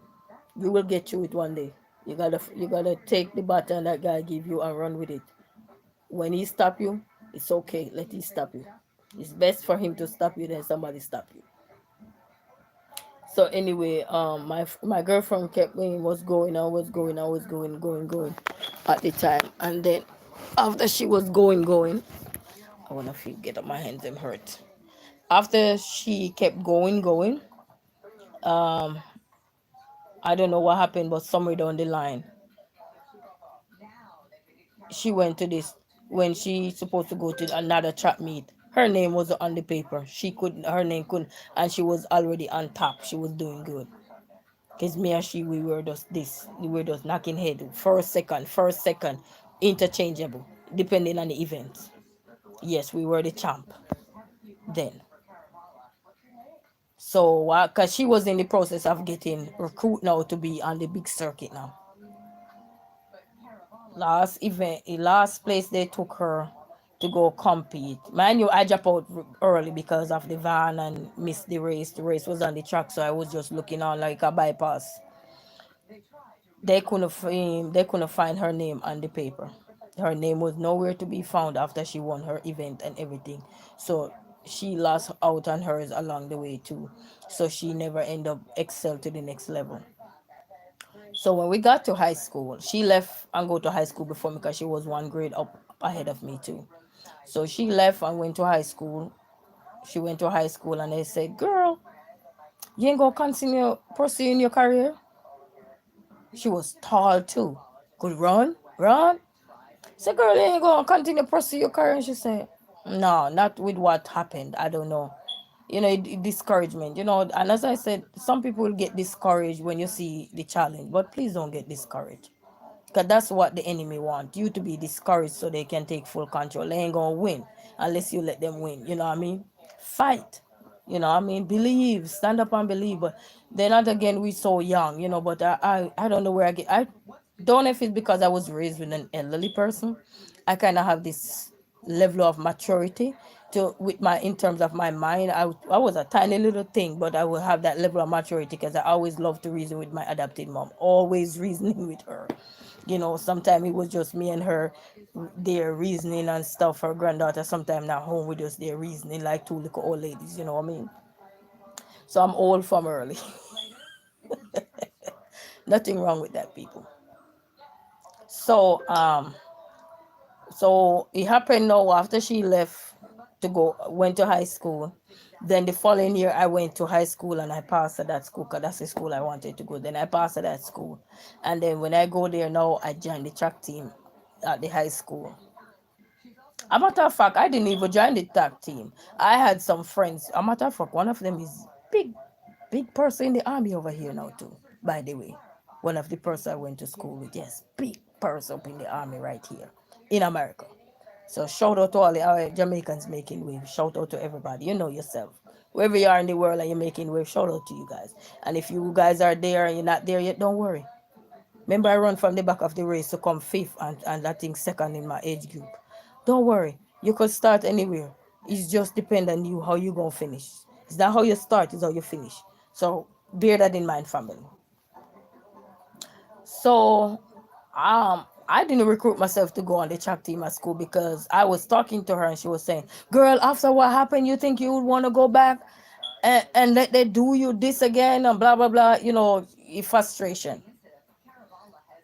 S1: You will get through it one day. You gotta take the baton that God give you and run with it. When he stop you, it's okay. Let him stop you. It's best for him to stop you than somebody stop you. So anyway, my girlfriend kept going, was going at the time, and then after she was going, I wanna feel get up my hands and hurt. After she kept going, um, I don't know what happened, but somewhere down the line, she went to this when she supposed to go to another track meet. Her name was on the paper. Her name couldn't, and she was already on top. She was doing good. Cause me and she, we were just knocking head first second, interchangeable, depending on the event. Yes, we were the champ then. So, cause she was in the process of getting recruit now to be on the big circuit now. Last place they took her to go compete. Mind you, I dropped out early because of the van and missed the race. The race was on the track, so I was just looking on like a bypass. They couldn't find her name on the paper. Her name was nowhere to be found after she won her event and everything. So she lost out on hers along the way too. So she never ended up excel to the next level. So when we got to high school, she left and go to high school before me because she was one grade up ahead of me too. So she left and went to high school. She went to high school and they said, "Girl, you ain't gonna continue pursuing your career." She was tall too. Could run. So girl, you ain't gonna continue pursue your career. And she said, "No, not with what happened. I don't know. Discouragement. And as I said, some people get discouraged when you see the challenge, but please don't get discouraged. Because that's what the enemy want you to be discouraged so they can take full control. They ain't gonna win unless you let them win. You know what I mean? Fight. Believe, stand up and believe. But then not again, we so young, but I don't know where I get. I don't know if it's because I was raised with an elderly person. I kind of have this level of maturity to with my in terms of my mind. I was a tiny little thing, but I will have that level of maturity because I always love to reason with my adopted mom. Always reasoning with her. Sometimes it was just me and her there reasoning and stuff. Her granddaughter sometimes not home with us there reasoning like two little old ladies, you know what I mean? So I'm old from early. Nothing wrong with that, people. So it happened now after she left went to high school. Then the following year I went to high school and I passed at that school because that's the school I wanted to go. Then I passed at that school. And then when I go there now, I joined the track team at the high school. A matter of fact, I didn't even join the track team. I had some friends. A matter of fact, one of them is big person in the army over here now too, by the way. One of the person I went to school with, yes, big person up in the army right here in America. So shout out to all the Jamaicans making waves. Shout out to everybody. You know yourself. Wherever you are in the world and you're making waves, shout out to you guys. And if you guys are there and you're not there yet, don't worry. Remember, I run from the back of the race to come fifth and I think second in my age group. Don't worry. You could start anywhere. It's just depend on you how you gonna finish. It's not how you start, it's how you finish. So bear that in mind, family. So I didn't recruit myself to go on the track team at school because I was talking to her and she was saying, "Girl, after what happened, you think you would want to go back and let they do you this again and blah blah blah." Frustration.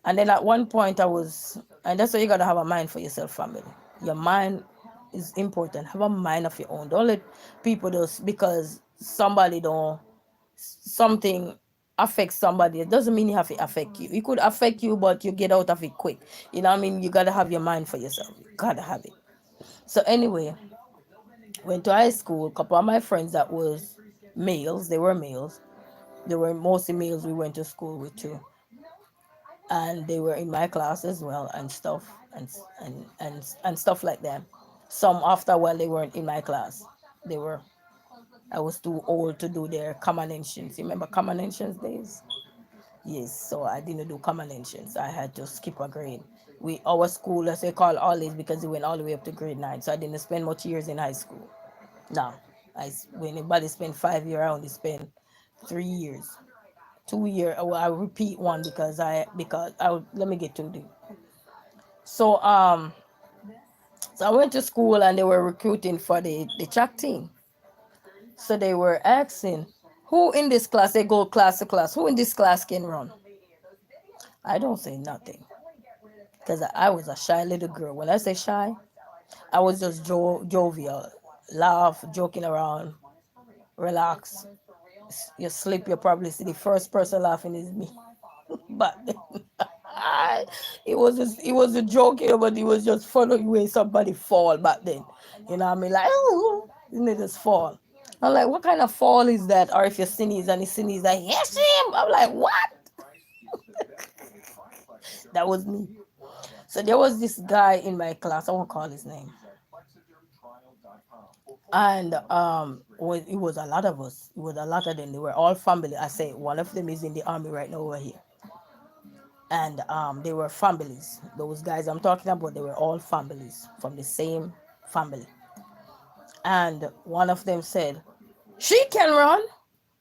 S1: And then at one point and that's why you gotta have a mind for yourself, family. Your mind is important. Have a mind of your own. Don't let people just because somebody don't something affect somebody, it doesn't mean you have to affect you. It could affect you, but you get out of it quick. You know what I mean? You gotta have your mind for yourself. You gotta have it. So anyway, went to high school. A couple of my friends that was males, they were males. They were mostly males we went to school with too. And they were in my class as well and stuff and stuff like that. Some after a while they weren't in my class. They were I was too old to do their common entrance. You remember common entrance days? Yes, so I didn't do common entrance. I had to skip a grade. We our school, as they call all this because it went all the way up to grade 9. So I didn't spend much years in high school. No, when anybody spend 5 years, I only spend 3 years. 2 year. Well, I repeat one because let me get to the. So so I went to school and they were recruiting for the track team. So they were asking, who in this class, they go class to class, who in this class can run? I don't say nothing because I was a shy little girl. When I say shy, I was just jovial, laugh, joking around, relax. You sleep, you probably see the first person laughing is me. But it was a joke, but it was just funny when somebody fall back then. You know what I mean? Like, oh, you know, just fall. I'm like, what kind of fall is that? Or if you sneeze and he sneeze like, yes, him. I'm like, what? That was me. So there was this guy in my class. I won't call his name. And it was a lot of us. It was a lot of them. They were all family. I say one of them is in the army right now over here. And they were families. Those guys I'm talking about, they were all families from the same family. And one of them said, "She can run."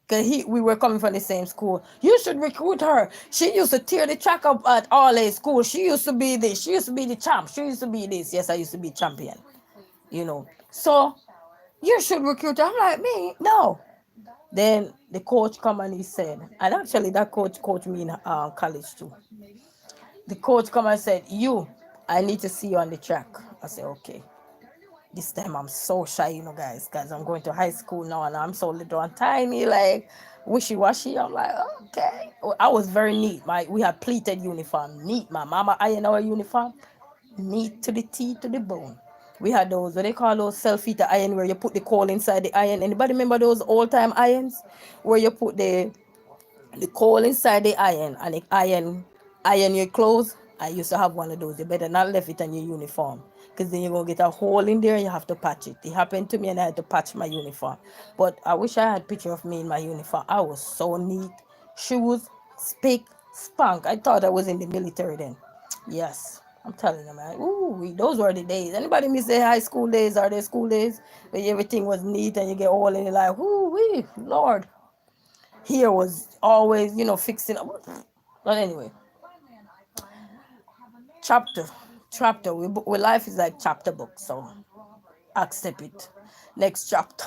S1: Cause we were coming from the same school. You should recruit her. She used to tear the track up at all a school. She used to be this. She used to be the champ. She used to be this. Yes, I used to be champion. You know. So you should recruit her. I'm like, me? No. Then the coach come and he said, and actually that coached me in college too. The coach come and said, I need to see you on the track. I said, okay. This time I'm so shy, guys, because I'm going to high school now and I'm so little and tiny, like wishy-washy. I'm like, okay. I was very neat. We had pleated uniform, neat. My mama ironed our uniform, neat to the T to the bone. We had those, what they call those self-heater iron where you put the coal inside the iron. Anybody remember those old-time irons where you put the coal inside the iron and the iron your clothes? I used to have one of those. You better not leave it on your uniform because then you're going to get a hole in there and you have to patch it. It happened to me and I had to patch my uniform. But I wish I had a picture of me in my uniform. I was so neat. Shoes, spick, spunk. I thought I was in the military then. Yes, I'm telling you, man. Ooh, those were the days. Anybody miss their high school days or their school days where everything was neat and you get all in it like, ooh, Lord. Here was always, fixing up. But anyway, chapter, chapter. Life is like chapter book, so accept it. Next chapter,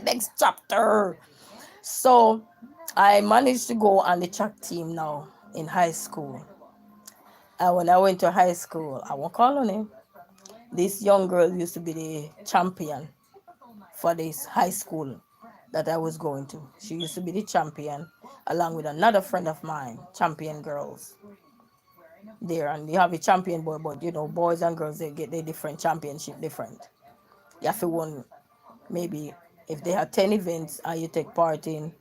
S1: next chapter. So I managed to go on the track team now in high school. And when I went to high school, I won't call on him. This young girl used to be the champion for this high school that I was going to. She used to be the champion along with another friend of mine, champion girls. There and you have a champion boy, but boys and girls they get their different championship different. You have to win maybe if they have 10 events and you take part in,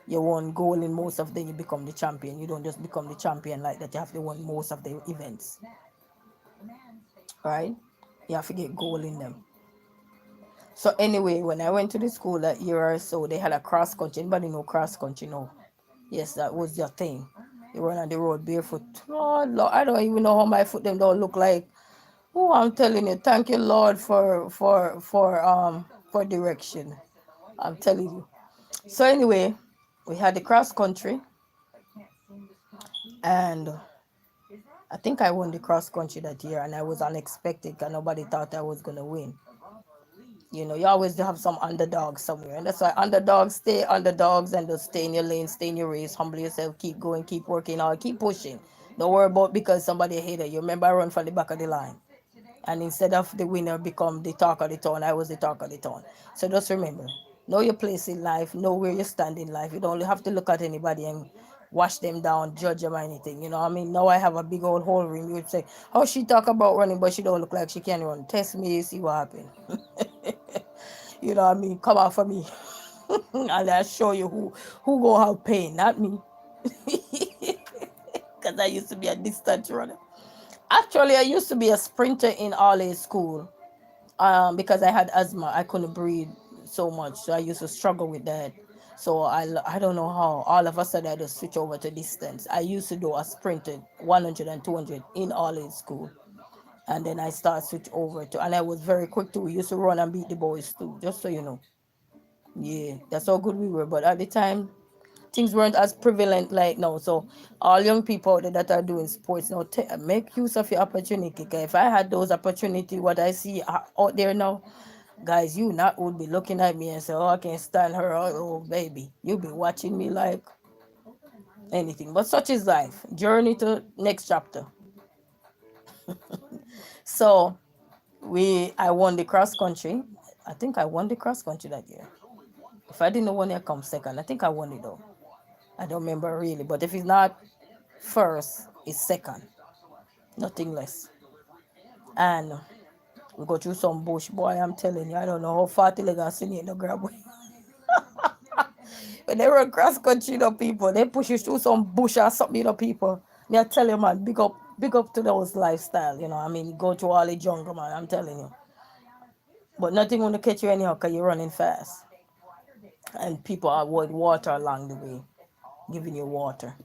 S1: you won gold in most of them, you become the champion. You don't just become the champion like that, you have to win most of the events. Right? You have to get gold in them. So anyway, when I went to the school that year or so, they had a cross country. Anybody know cross country? No. Yes, that was your thing. You run on the road barefoot. Oh Lord, I don't even know how my foot them don't look like. Oh, I'm telling you, thank you, Lord, for direction. I'm telling you. So anyway, we had the cross country, and I think I won the cross country that year, and I was unexpected because nobody thought I was gonna win. You always have some underdogs somewhere, and that's why underdogs stay underdogs and just stay in your lane, stay in your race, humble yourself, keep going, keep working hard, keep pushing. Don't worry about because somebody hated you. Remember, I run from the back of the line. And instead of the winner become the talk of the town, I was the talk of the town. So just remember, Know your place in life. Know where you stand in life. You don't have to look at anybody and wash them down, judge them or anything. You know what I mean? Now I have a big old hole ring. You would say, oh, she talk about running, but she don't look like she can run. Test me, see what happen. You know what I mean? Come out for me. And I'll show you who gonna have pain, not me. Because I used to be a distance runner. Actually, I used to be a sprinter in all age school. Because I had asthma, I couldn't breathe so much, so I used to struggle with that. So I don't know how all of a sudden I just switch over to distance. I used to do a sprinted 100 and 200 in all age school, and then I start switch over to, and I was very quick too. We used to run and beat the boys too, just so you know. Yeah, that's how good we were. But at the time, things weren't as prevalent like now. So all young people out there that are doing sports now, make use of your opportunity. 'Cause if I had those opportunity, what I see out there now, guys, you not would be looking at me and say, "Oh, I can't stand her." Oh, baby, you'll be watching me like anything. But such is life. Journey to next chapter. So I won the cross country. I think I won the cross country that year. If I didn't win, I come second. I think I won it though. I don't remember really, but if it's not first, it's second, nothing less. And we go through some bush, boy. I'm telling you, I don't know how far till they gonna see me in the grab. When they run cross country, people, they push you through some bush or something, people. Me, I tell you, man, big up to those lifestyle, I mean, go to all the jungle, man, I'm telling you. But nothing gonna catch you anyhow, because you're running fast. And people are with water along the way, giving you water.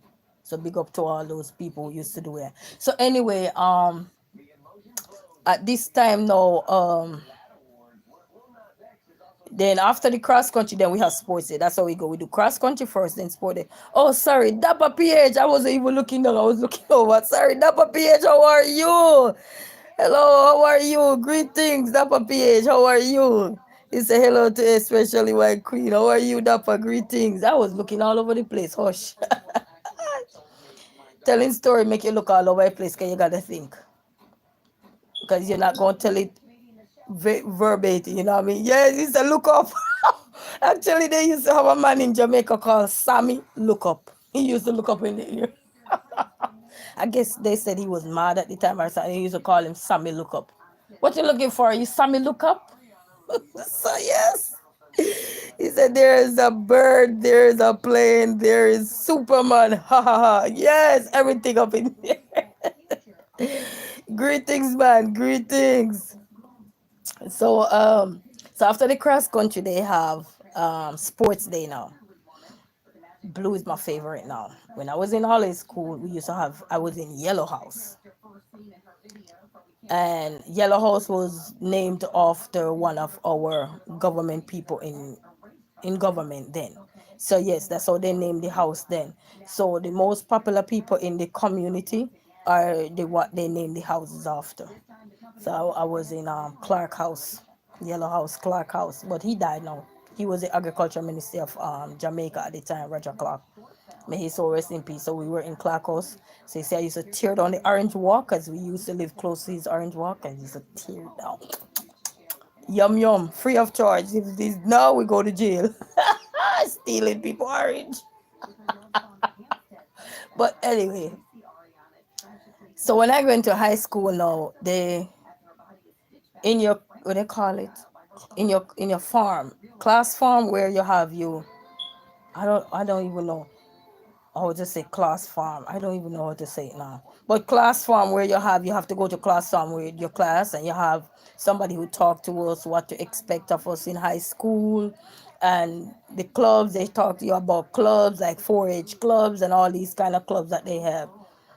S1: So big up to all those people who used to do it. So anyway, at this time now, then after the cross country, then we have sports day. That's how we go. We do cross country first, then sport day. Oh, sorry, Dapper PH. I wasn't even looking down. I was looking over. Sorry, Dapper PH. How are you? Hello, how are you? Greetings, Dapper PH. How are you? He said hello to especially White Queen. How are you, Dapper? Greetings. I was looking all over the place. Hush. Telling story make you look all over the place because you got to think. Because you're not going to tell it verbatim, you know what I mean? Yeah, he said look up. Actually, they used to have a man in Jamaica called Sammy Look Up. He used to look up in the ear. I guess they said he was mad at the time or something. He used to call him Sammy Look Up. What you looking for? You Sammy Look Up? So yes. He said there is a bird, there is a plane, there is Superman. Ha ha ha. Yes, everything up in there. Greetings, man. Greetings. So so after the cross country they have sports day now. Blue is my favorite now. When I was in high school, I was in Yellow House. And Yellow House was named after one of our government people in government then. So yes, that's how they named the house then. So the most popular people in the community are what they named the houses after. So I was in Clark House, Yellow House, Clark House, but he died now. He was the agriculture minister of Jamaica at the time, Roger Clark. May his soul rest in peace. So we were in Clark House. So you see, I used to tear down the Orange Walk because we used to live close to his Orange Walk, and used to tear down. Yum yum, free of charge. If this now we go to jail, stealing people orange. But anyway, so when I went to high school now, they in your what they call it in your farm class farm where you have you I don't even know how to say class farm. I don't even know how to say it now. But class farm where you have to go to class farm with your class, and you have somebody who talk to us what to expect of us in high school, and the clubs they talk to you about clubs like 4-H clubs and all these kind of clubs that they have.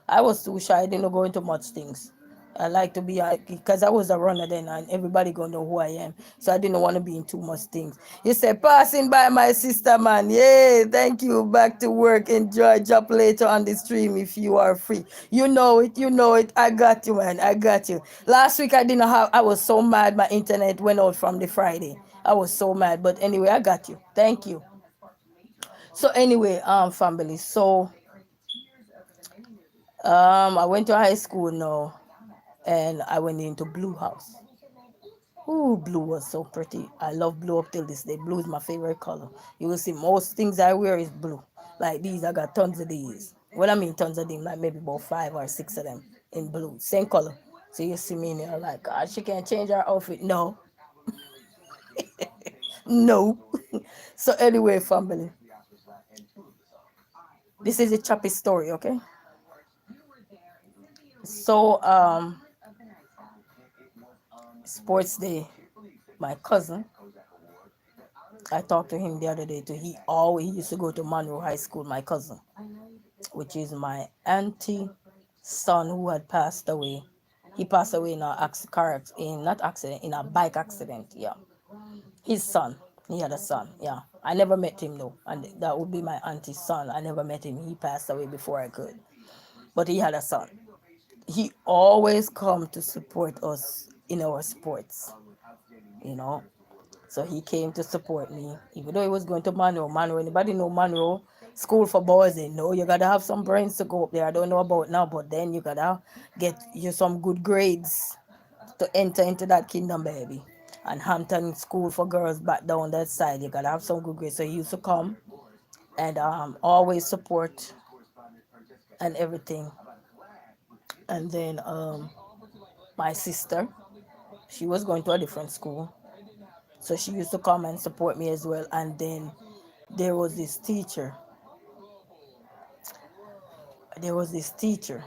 S1: I was too shy. I didn't go into much things. I like to be because I was a runner then, and everybody gonna know who I am. So I didn't want to be in too much things. You said passing by my sister, man. Yay! Thank you. Back to work. Enjoy. Job later on the stream if you are free. You know it. You know it. I got you, man. I got you. Last week I didn't have. I was so mad. My internet went out from the Friday. I was so mad. But anyway, I got you. Thank you. So anyway, family. So I went to high school now, and I went into Blue House. Ooh, blue was so pretty. I love blue up till this day. Blue is my favorite color. You will see most things I wear is blue. Like these, I got tons of these. What I mean tons of them, like maybe about 5 or 6 of them in blue, same color. So you see me and you're like, God, she can't change her outfit. No, no. So anyway, family, this is a choppy story, okay? So sports day, my cousin, I talked to him the other day too. He used to go to Monroe High School, my cousin, which is my auntie son who had passed away. He passed away in not accident, in a bike accident. Yeah, his son. He had a son. Yeah, I never met him though, and that would be my auntie's son. I never met him. He passed away before I could, but he had a son. He always come to support us in our sports. You know, so he came to support me, even though he was going to Monroe. Monroe, anybody know Monroe? School for boys, they know you gotta have some brains to go up there. I don't know about now, but then you gotta get you some good grades to enter into that kingdom, baby. And Hampton School for girls back down that side, you gotta have some good grades. So he used to come and always support and everything. And then my sister, she was going to a different school, so she used to come and support me as well. And then there was this teacher there was this teacher.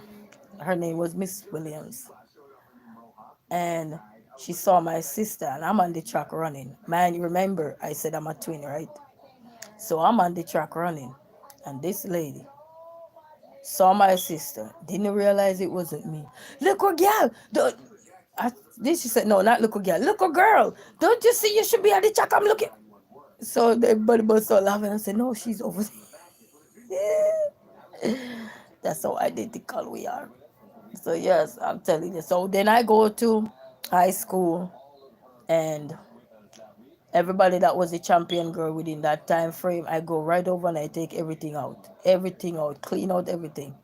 S1: Her name was Miss Williams. And she saw my sister, and I'm on the track running. Man, you remember I said I'm a twin, right? So I'm on the track running. And this lady saw my sister, didn't realize it wasn't me. Little girl, don't. Then she said, no, not little girl, little girl. Don't you see you should be at the track? I'm looking. So everybody must start laughing. I said, no, she's over there. That's how identical we are. So yes, I'm telling you. So then I go to high school, and everybody that was a champion girl within that time frame, I go right over and I take everything out, clean out everything,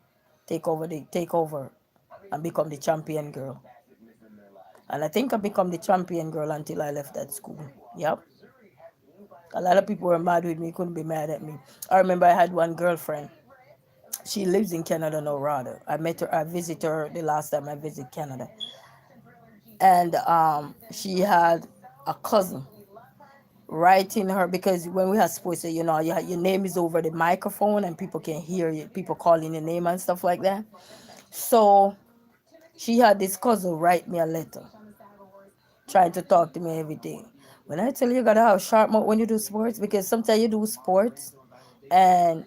S1: take over, and become the champion girl. And I think I become the champion girl until I left that school. Yep. A lot of people were mad with me, couldn't be mad at me. I remember I had one girlfriend. She lives in Canada now, rather. I met her, I visited her the last time I visited Canada. And she had a cousin writing her, because when we had sports, your name is over the microphone and people can hear you, people calling your name and stuff like that. So she had this cousin write me a letter trying to talk to me and everything. When I tell you, you gotta have sharp mouth when you do sports, because sometimes you do sports and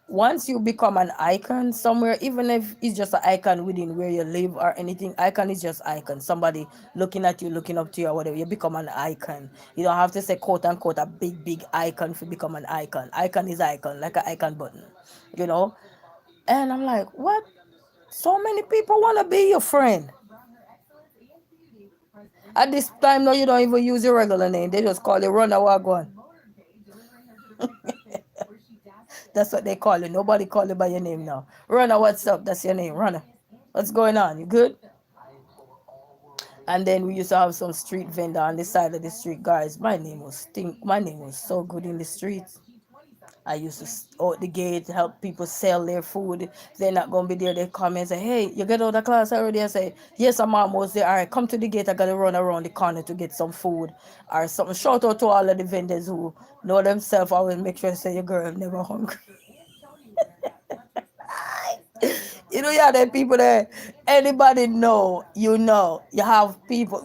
S1: once you become an icon somewhere, even if it's just an icon within where you live or anything, icon is just icon. Somebody looking at you, looking up to you, or whatever, you become an icon. You don't have to say quote unquote a big icon to become an icon. Icon is icon, like an icon button, you know. And I'm like, what? So many people want to be your friend. At this time, no, you don't even use your regular name. They just call you Runner Wagwan. That's what they call you. Nobody call you by your name now. Runner, what's up? That's your name, Runner. What's going on? You good? And then we used to have some street vendor on the side of the street. Guys, my name was Stink. My name was so good in the streets. I used to out the gate, help people sell their food. They're not gonna be there. They come and say, "Hey, you get out of class already?" I say, "Yes, I'm almost there. All right, come to the gate. I gotta run around the corner to get some food or something." Shout out to all of the vendors who know themselves. I will make sure I say, "Your girl never hungry." Yeah, there people there. Anybody know, you have people.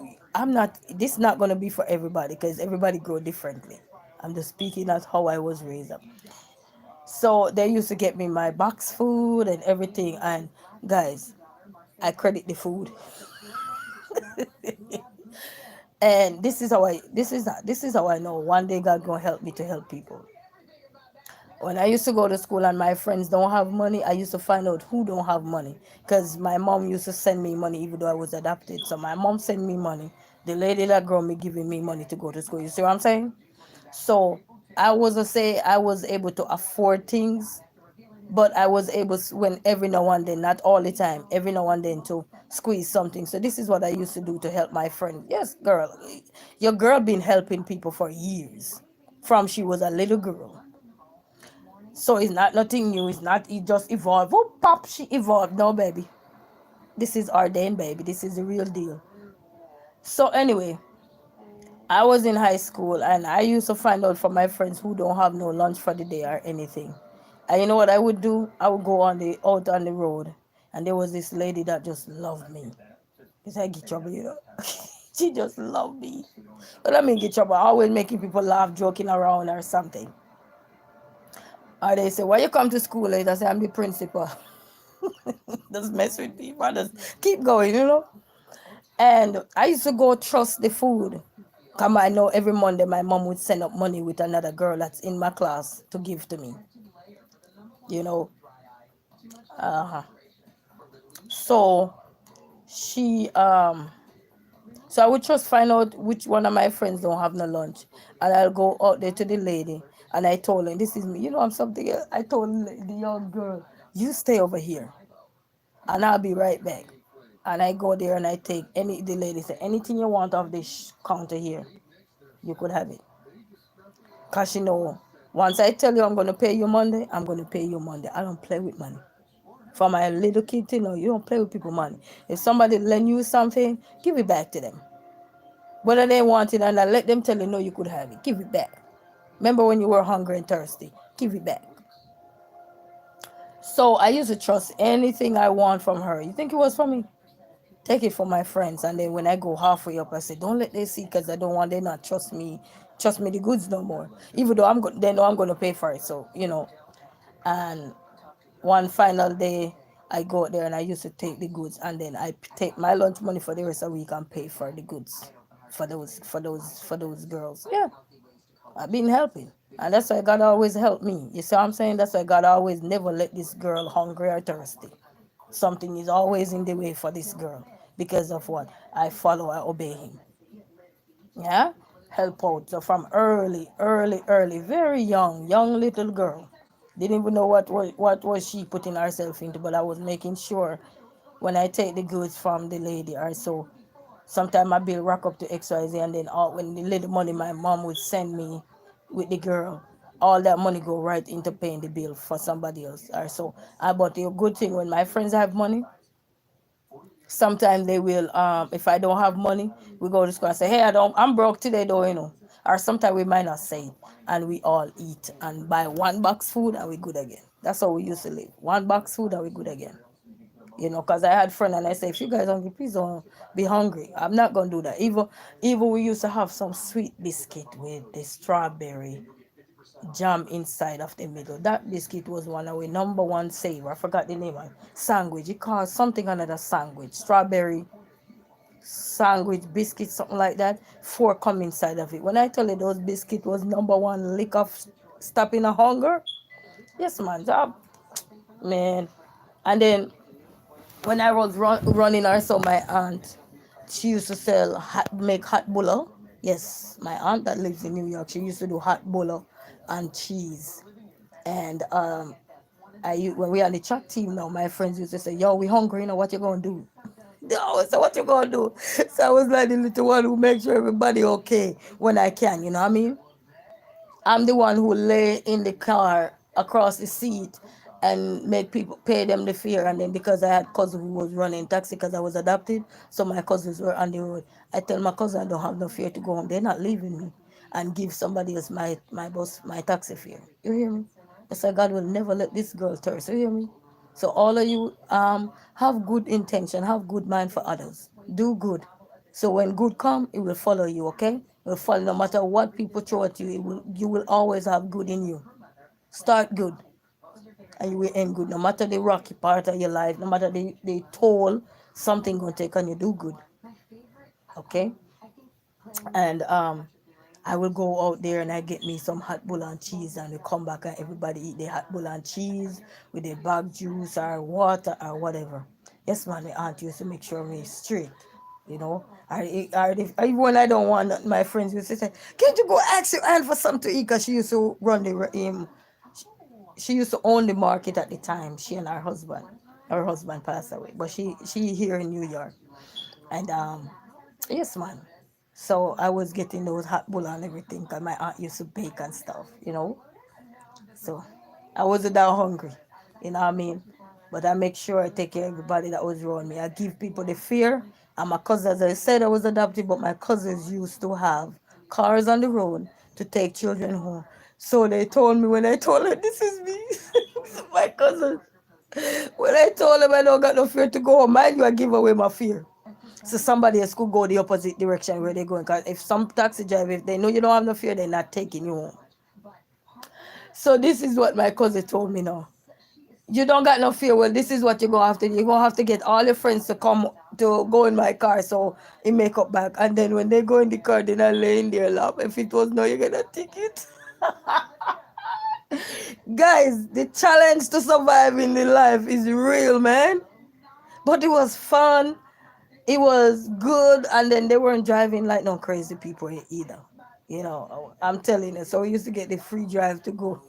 S1: This is not going to be for everybody because everybody grow differently. I'm just speaking as how I was raised up. So they used to get me my box food and everything. And guys, I credit the food. And this is how I know one day God gonna help me to help people. When I used to go to school and my friends don't have money, I used to find out who don't have money. Because my mom used to send me money even though I was adopted. So my mom sent me money. The lady that grew me giving me money to go to school. You see what I'm saying? So I was able to afford things but I was able when every now and then, not all the time, every now and then to squeeze something. So this is what I used to do to help my friend. Yes, girl, your girl been helping people for years, from she was a little girl. So it's not nothing new. It's not it just evolved. Oh, pop, she evolved. No, baby, this is ordained, baby. This is the real deal. So anyway, I was in high school and I used to find out from my friends who don't have no lunch for the day or anything. And you know what I would do? I would go on the out on the road, and there was this lady that just loved me. Cause I get trouble, you know. She just loved me. But I mean get trouble. Always making people laugh, joking around or something. Or they say, "Why you come to school late?" I say, "I'm the principal." Just mess with people. I just keep going, you know. And I used to go trust the food. Come, I know every Monday my mom would send up money with another girl that's in my class to give to me. You know. Uh-huh. So she so I would just find out which one of my friends don't have no lunch, and I'll go out there to the lady, and I told her, "This is me. You know, I'm something else." I told the young girl, "You stay over here, and I'll be right back." And I go there and I take any. The lady said, "Anything you want off this counter here, you could have it." Cause you know, once I tell you I'm gonna pay you Monday, I'm gonna pay you Monday. I don't play with money. For my little kid to know, you don't play with people money. If somebody lend you something, give it back to them. Whether they want it or not, let them tell you no, you could have it. Give it back. Remember when you were hungry and thirsty? Give it back. So I used to trust anything I want from her. You think it was for me? Take it from my friends, and then when I go halfway up, I say, "Don't let they see, because I don't want them not trust me the goods no more. Even though they know I'm gonna pay for it. So you know." And one final day, I go out there and I used to take the goods, and then I take my lunch money for the rest of the week and pay for the goods for those girls. Yeah, I've been helping. And that's why God always helped me. You see what I'm saying? That's why God always never let this girl hungry or thirsty. Something is always in the way for this girl. Because of what? I follow, I obey him. Yeah? Help out. So from early, very young little girl. Didn't even know what was she putting herself into, but I was making sure when I take the goods from the lady or so, sometimes my bill rack up to XYZ, and then all when the little money my mom would send me with the girl, all that money go right into paying the bill for somebody else or so. But the good thing, when my friends have money, sometimes they will if I don't have money, we go to school and say, "Hey, I'm broke today though, you know." Or sometimes we might not say it, and we all eat and buy one box food and we good again. That's how we used to live. One box food and we good again. You know, because I had friend and I say, "If you guys hungry, please don't be hungry." I'm not gonna do that. Even we used to have some sweet biscuit with the strawberry jam inside of the middle. That biscuit was one of our number one saver. I forgot the name of it. Sandwich. It called something another sandwich. Strawberry sandwich biscuit, something like that. Four come inside of it. When I tell you those biscuit was number one lick of stopping a hunger, yes man, job man. And then when I was running or so, my aunt, she used to make hot bulla. Yes, my aunt that lives in New York, she used to do hot bulla and cheese. And when we on the track team now, my friends used to say, "Yo, we hungry, you know what you gonna do?" They always say, "What you gonna do?" So I was like the little one who makes sure everybody okay when I can, you know what I mean? I'm the one who lay in the car across the seat and make people pay them the fare. And then because I had cousin who was running taxi because I was adopted, so my cousins were on the road. I tell my cousin I don't have no fare to go home. They're not leaving me, and give somebody else my bus my taxi fare. You hear me? I said God will never let this girl thirst. You hear me? So all of you have good intention, have good mind for others. Do good. So when good come, it will follow you, okay? It will follow no matter what people throw at you, you will always have good in you. Start good and you will end good. No matter the rocky part of your life, no matter the toll, something gonna take on you, do good. Okay? And I will go out there and I get me some hot bull and cheese, and we come back and everybody eat the hot bull and cheese with the bag juice or water or whatever. Yes, man, my aunt used to make sure me straight. You know, even when I don't want nothing, my friends used to say, "Can't you go ask your aunt for something to eat?" Because she used to run the She used to own the market at the time. She and her husband. Her husband passed away, but she here in New York. And yes, man. So I was getting those hot bull and everything because my aunt used to bake and stuff, you know. So I wasn't that hungry, you know what I mean? But I make sure I take care of everybody that was around me. I give people the fear. And my cousins, as I said, I was adopted, but my cousins used to have cars on the road to take children home. So they told me when I told her, this is me, my cousin. When I told them I don't got no fear to go home, mind you, I give away my fear. So somebody else could go the opposite direction where they're going. Because if some taxi driver, if they know you don't have no fear, they're not taking you home. So this is what my cousin told me now. You don't got no fear. Well, this is what you're gonna have to do. You're gonna have to get all your friends to come to go in my car so it make up back. And then when they go in the car, then I lay in their lap. If it was no, you're gonna take it. Guys, the challenge to survive in the life is real, man. But it was fun. It was good, and then they weren't driving like no crazy people either. You know, I'm telling you. So we used to get the free drive to go.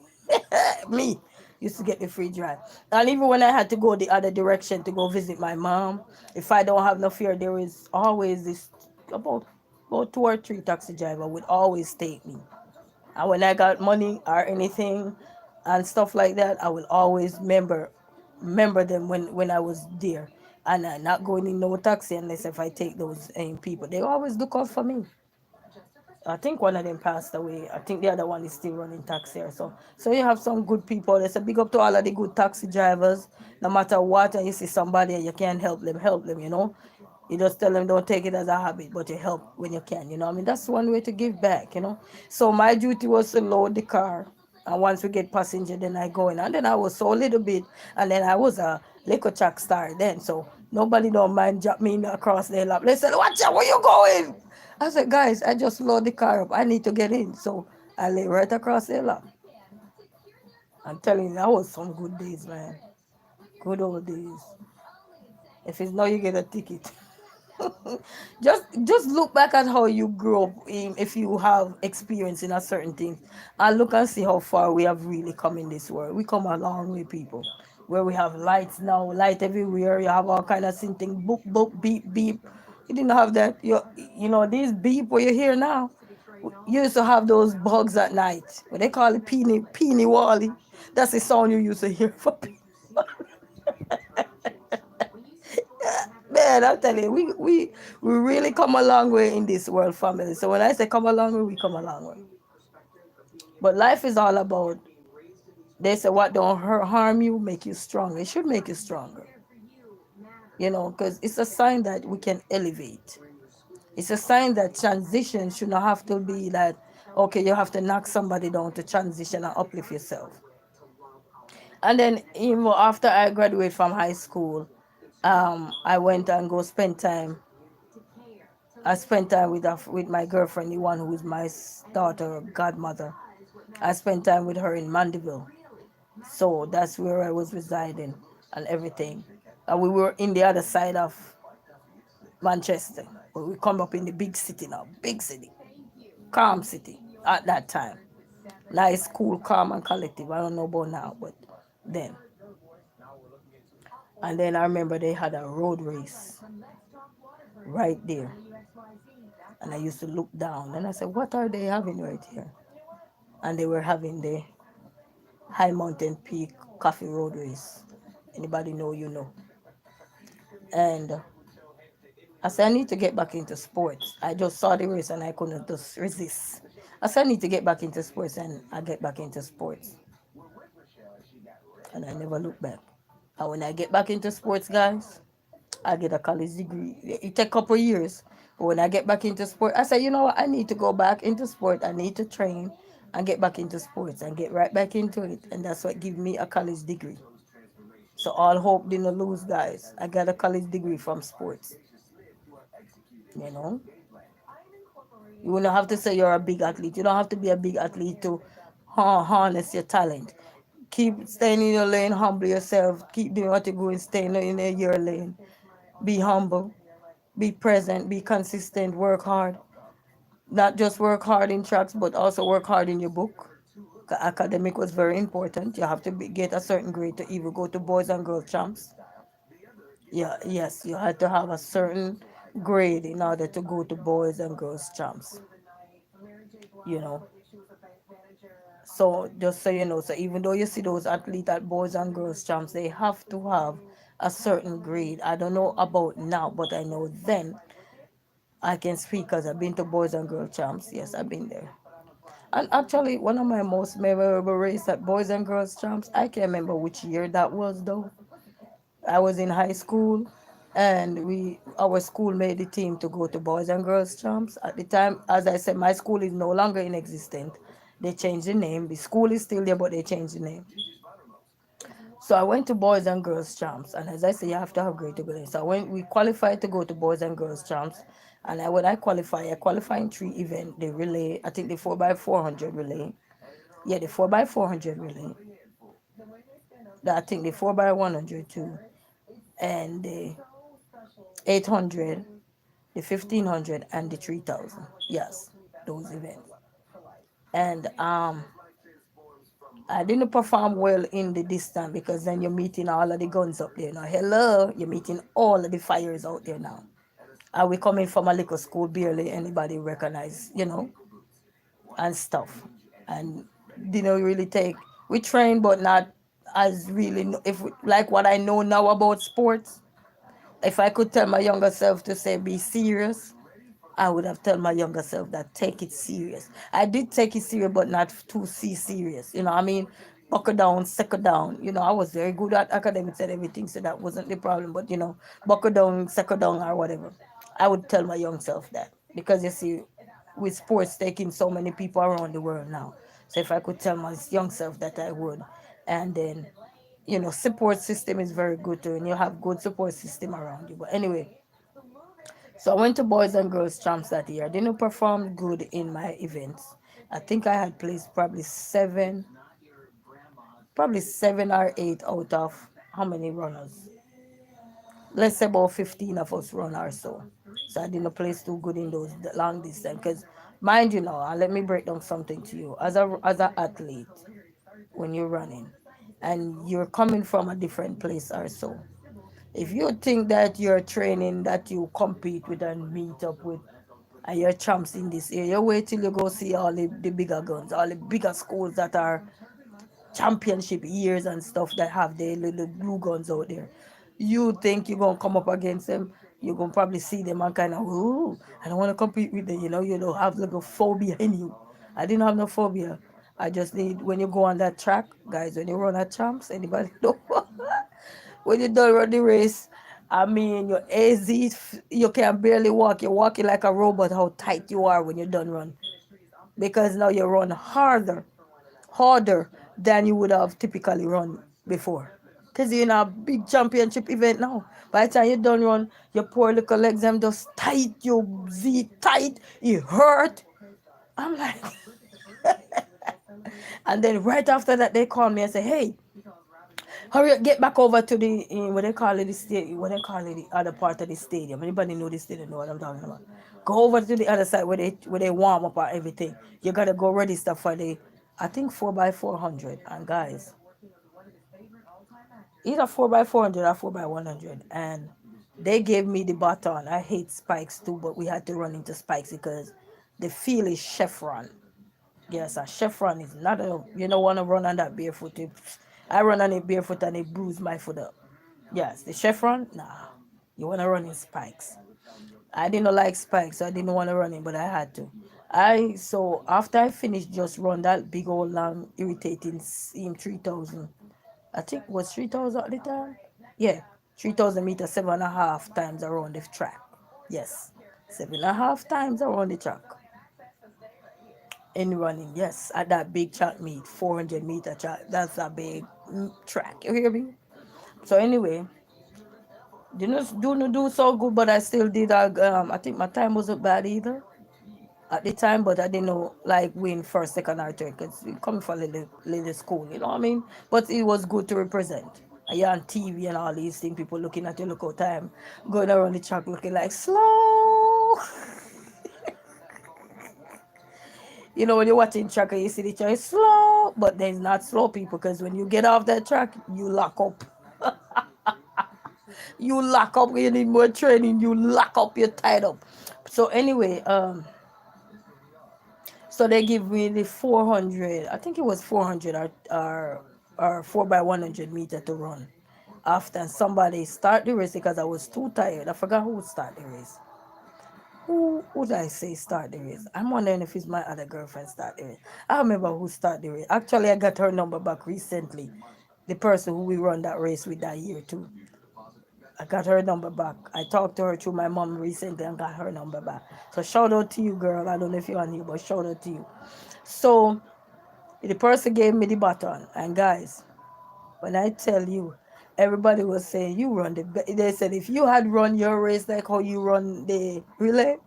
S1: Me used to get the free drive, and even when I had to go the other direction to go visit my mom, if I don't have no fear, there is always this about about two or three taxi driver would always take me. And when I got money or anything and stuff like that, I will always remember them when I was there. And I'm not going in no taxi unless if I take those people. They always look out for me. I think one of them passed away. I think the other one is still running taxi or so. So you have some good people. There's a big up to all of the good taxi drivers. No matter what, and you see somebody and you can't help them, you know. You just tell them don't take it as a habit, but you help when you can, you know. I mean, that's one way to give back, you know. So my duty was to load the car. And once we get passenger, then I go in. And then I was so little bit. And then I was a liquor track star then. So nobody don't mind drop me across their lap. They said, watch out, where you going? I said, guys, I just load the car up. I need to get in. So I lay right across their lap. I'm telling you, that was some good days, man. Good old days. If it's now you get a ticket. Just look back at how you grew up if you have experience in a certain thing and look and see how far we have really come in this world. We come a long way, people, where we have lights now, light everywhere. You have all kind of thing, boop boop beep beep. You didn't have that. You know these beep where you hear now. You used to have those bugs at night. What they call it, peeny wally. That's the sound you used to hear for people. Man, I'm telling you, we really come a long way in this world, family. So when I say come a long way, we come a long way. But life is all about, they say what don't harm you, make you stronger. It should make you stronger, you know, because it's a sign that we can elevate. It's a sign that transition should not have to be that, okay, you have to knock somebody down to transition and uplift yourself. And then even after I graduated from high school, I went and go spend time. I spent time with my girlfriend, the one who is my daughter godmother. I spent time with her in Mandeville, so that's where I was residing and everything. And we were in the other side of Manchester, but we come up in the big city now, big city, calm city at that time. Nice, cool, calm, and collective. I don't know about now, but then. And then I remember they had a road race right there. And I used to look down and I said, what are they having right here? And they were having the High Mountain Peak Coffee Road Race. Anybody know, you know. And I said, I need to get back into sports. I just saw the race and I couldn't just resist. I said, I need to get back into sports, and I get back into sports. And I never look back. And when I get back into sports, guys, I get a college degree. It take a couple of years. But when I get back into sport, I said, you know what? I need to go back into sport. I need to train and get back into sports and get right back into it. And that's what gave me a college degree. So all hope didn't lose, guys. I got a college degree from sports. You know, you don't have to say you're a big athlete. You don't have to be a big athlete to harness your talent. Keep staying in your lane, humble yourself. Keep doing what you're doing, staying in your lane. Be humble, be present, be consistent, work hard. Not just work hard in tracks, but also work hard in your book. Academic was very important. You have to get a certain grade to even go to boys and girls champs. Yeah, yes, you had to have a certain grade in order to go to boys and girls champs. You know, so just so you know, so even though you see those athletes at boys and girls champs, they have to have a certain grade. I don't know about now, but I know then I can speak because I've been to boys and girls champs. Yes, I've been there. And actually, one of my most memorable races at boys and girls champs, I can't remember which year that was though. I was in high school, and our school made the team to go to boys and girls champs. At the time, as I said, my school is no longer in existence. They changed the name. The school is still there, but they changed the name. So I went to boys and girls champs, and as I say, you have to have grade to go there. So we qualified to go to boys and girls champs, and when I qualify in three events: the relay, I think the 4x400 relay, yeah, the 4x400 relay, I think the 4x100 too, and the 800, the 1500, and the 3000. Yes, those events. And I didn't perform well in the distance because then you're meeting all of the guns up there now. Hello, you're meeting all of the fires out there now. And we coming from a little school, barely anybody recognize, and stuff. And didn't really take. We train, but not as really. If like what I know now about sports, if I could tell my younger self to say be serious, I would have told my younger self that take it serious. I did take it serious, but not too serious. You know what I mean? Buckle down, second down. I was very good at academics and everything, so that wasn't the problem. But buckle down, second down, or whatever. I would tell my young self that because you see, with sports taking so many people around the world now. So if I could tell my young self that, I would. And then, support system is very good too, and you have good support system around you. But anyway, so I went to boys and girls champs that year. I didn't perform good in my events. I think I had placed probably 7 or 8 out of how many runners? Let's say about 15 of us run or so. So I didn't place too good in those long distance. Because mind you now, and let me break down something to you. As an athlete, when you're running and you're coming from a different place or so, if you think that you're training that you compete with and meet up with and you're champs in this area, wait till you go see all the bigger guns, all the bigger schools that are championship years and stuff that have the little blue guns out there. You think you're gonna come up against them, you're gonna probably see them and kind of, ooh, I don't want to compete with them. You don't have like a phobia in you. I didn't have no phobia. I just need, when you go on that track, guys, when you run at champs, anybody know? When you don't run the race, I mean, you're easy, you can barely walk. You're walking like a robot, how tight you are when you're done run. Because now you run harder than you would have typically run before. Because you're in a big championship event now. By the time you done run, your poor little legs, them just tight, you Z tight, it hurt. I'm like, and then right after that, they call me and say, hey, hurry up, get back over to the what they call it, the stadium, what they call it, the other part of the stadium. Anybody know the stadium? Know what I'm talking about? Go over to the other side where they warm up or everything. You gotta go ready stuff for the, I think 4x400. And guys, either 4x400 or 4x100. And they gave me the baton. I hate spikes too, but we had to run into spikes because the field is chevron. Yes, a chevron is not a, you don't want to run on that barefoot. I run on it barefoot and it bruised my foot up. Yes, the chevron, nah. You want to run in spikes. I didn't like spikes, so I didn't want to run it, but I had to. So after I finished just run that big old long irritating in 3000. I think it was 3000 at the time. Yeah, 3000 meters, 7.5 times around the track. Yes, 7.5 times around the track in running. Yes, at that big track meet, 400-meter track. That's a big track. You hear me? So anyway, didn't do so good, but I still did. I think my time wasn't bad either at the time, but I didn't know like win first, second, or third because we coming from little school, you know what I mean? But it was good to represent. And you're on TV and all these things, people looking at you, look out time, going around the track looking like slow. When you're watching track and you see the track slow, but there's not slow people because when you get off that track, you lock up. You lock up. You need more training. You lock up. You're tied up. So anyway, so they give me the 400. I think it was 400 or 4 by 100 meter to run. After somebody start the race because I was too tired. I forgot who would start the race. Who would I say start the race? I'm wondering if it's my other girlfriend start the race. I remember who started the race. Actually, I got her number back recently. The person who we run that race with that year too. I got her number back. I talked to her through my mom recently and got her number back. So shout out to you, girl. I don't know if you're on here, but shout out to you. So the person gave me the baton, and guys, when I tell you, everybody was saying you run the. They said if you had run your race like how you run the relay,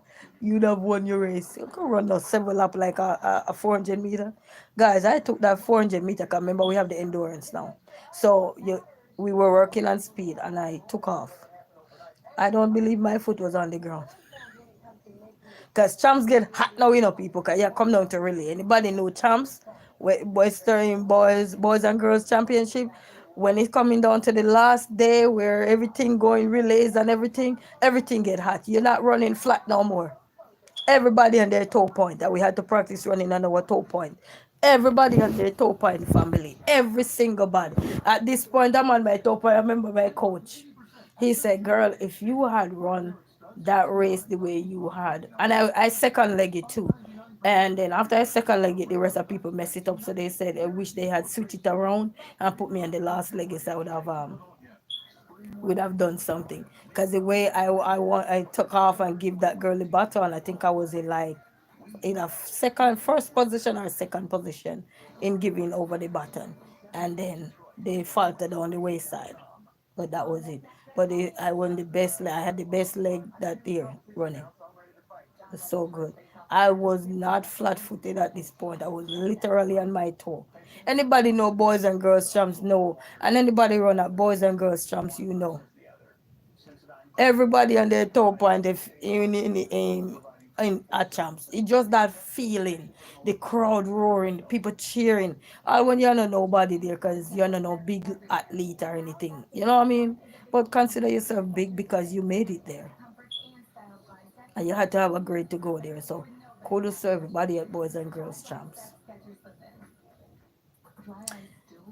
S1: you'd have won your race. You could run a 7 lap like a 400 meter. Guys, I took that 400 meter. Cause remember we have the endurance now, so we were working on speed, and I took off. I don't believe my foot was on the ground. Because champs get hot now, people. Because yeah, come down to relay. Anybody know champs? Western boys and girls championship. When it's coming down to the last day where everything going relays and everything get hot. You're not running flat no more. Everybody on their toe point that we had to practice running on our toe point. Everybody on their toe point family. Every single body. At this point, I'm on my toe point. I remember my coach. He said, girl, if you had run that race the way you had, and I second leg it too. And then after I second leg it, the rest of people mess it up. So they said, I wish they had switched it around and put me on the last leg. So I would have done something. Because the way I took off and give that girl the baton, I think I was in a first position or second position in giving over the baton. And then they faltered on the wayside. But that was it. But I won the best leg. I had the best leg that year running. It was so good. I was not flat footed at this point. I was literally on my toe. Anybody know boys and girls champs? No. And anybody run at boys and girls champs, you know. Everybody on their top point if in at champs. It's just that feeling, the crowd roaring, the people cheering. All when you're not nobody there because you're not no big athlete or anything. You know what I mean? But consider yourself big because you made it there. And you had to have a grade to go there. So kudos to everybody at Boys and Girls Champs.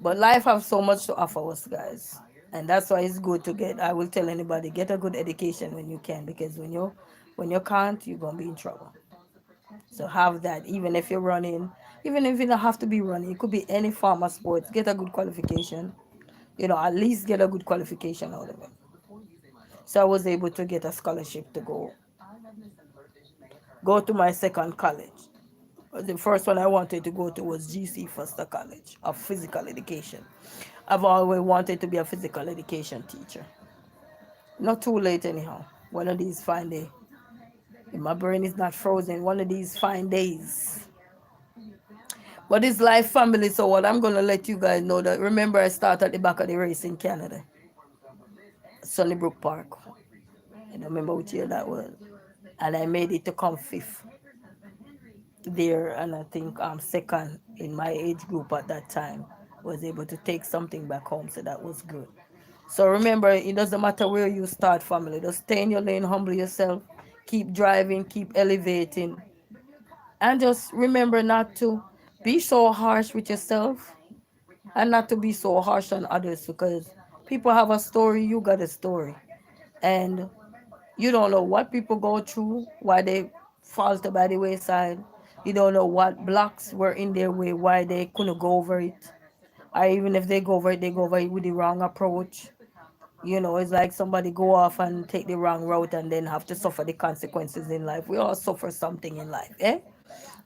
S1: But life has so much to offer us, guys. And that's why it's good to get, I will tell anybody, get a good education when you can, because when you can't, you're gonna be in trouble. So have that, even if you're running, even if you don't have to be running, it could be any form of sports. Get a good qualification. At least get a good qualification out of it. So I was able to get a scholarship to go to my second college. The first one I wanted to go to was GC Foster College of Physical Education. I've always wanted to be a physical education teacher. Not too late anyhow. One of these fine days. If my brain is not frozen, one of these fine days. But it's life family, so what I'm gonna let you guys know that remember I started at the back of the race in Canada. Sunnybrook Park. I don't remember which year that was. And I made it to come fifth there, and I think second in my age group at that time. Was able to take something back home, so that was good. So remember, it doesn't matter where you start, family. Just stay in your lane, humble yourself, keep driving, keep elevating, and just remember not to be so harsh with yourself and not to be so harsh on others because people have a story, you got a story, and you don't know what people go through, why they falter by the wayside. You don't know what blocks were in their way, why they couldn't go over it. Or even if they go over it, they go over it with the wrong approach. It's like somebody go off and take the wrong route and then have to suffer the consequences in life. We all suffer something in life, eh?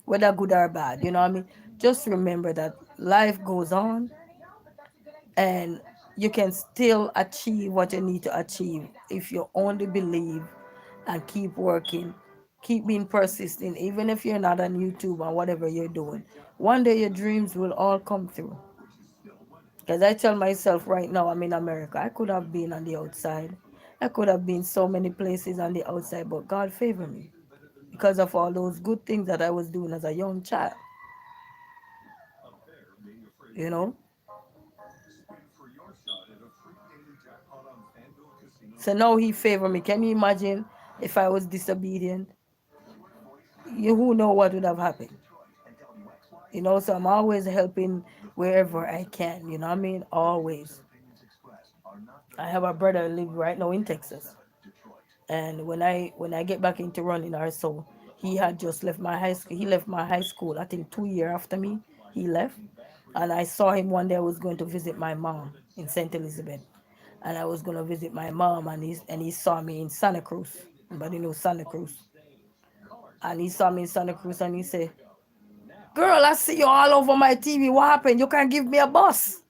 S1: Whether good or bad, you know what I mean? Just remember that life goes on and you can still achieve what you need to achieve if you only believe and keep working, keep being persistent, even if you're not on YouTube and whatever you're doing. One day your dreams will all come through. Because I tell myself right now, I'm in America. I could have been on the outside. I could have been so many places on the outside, but God favored me because of all those good things that I was doing as a young child. you know. So now he favor me. Can you imagine if I was disobedient? You who know what would have happened? You know, so I'm always helping wherever I can. You know what I mean? Always. I have a brother live right now in Texas, and when I get back into running or so, he had just left my high school. He left my high school. I think 2 years after me, he left, and I saw him one day. I was going to visit my mom in Saint Elizabeth, and I was going to visit my mom, and he saw me in Santa Cruz. Anybody know Santa Cruz? And he saw me in Santa Cruz, and he said, "Girl, I see you all over my TV. What happened? You can't give me a bus?"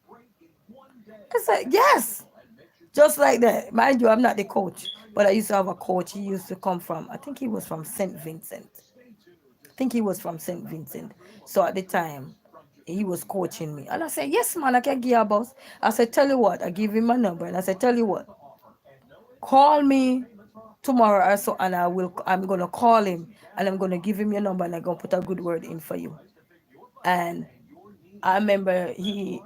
S1: I said, "Yes." Just like that. Mind you, I'm not the coach, but I used to have a coach. He used to come from, I think he was from St. Vincent. I think he was from St. Vincent. So at the time, he was coaching me. And I said, "Yes, man, I can give you a bus." I said, "Tell you what," I give him my number. And I said, "Tell you what, call me tomorrow or so, and I'm going to call him, and I'm going to give him your number, and I'm going to put a good word in for you." And I remember he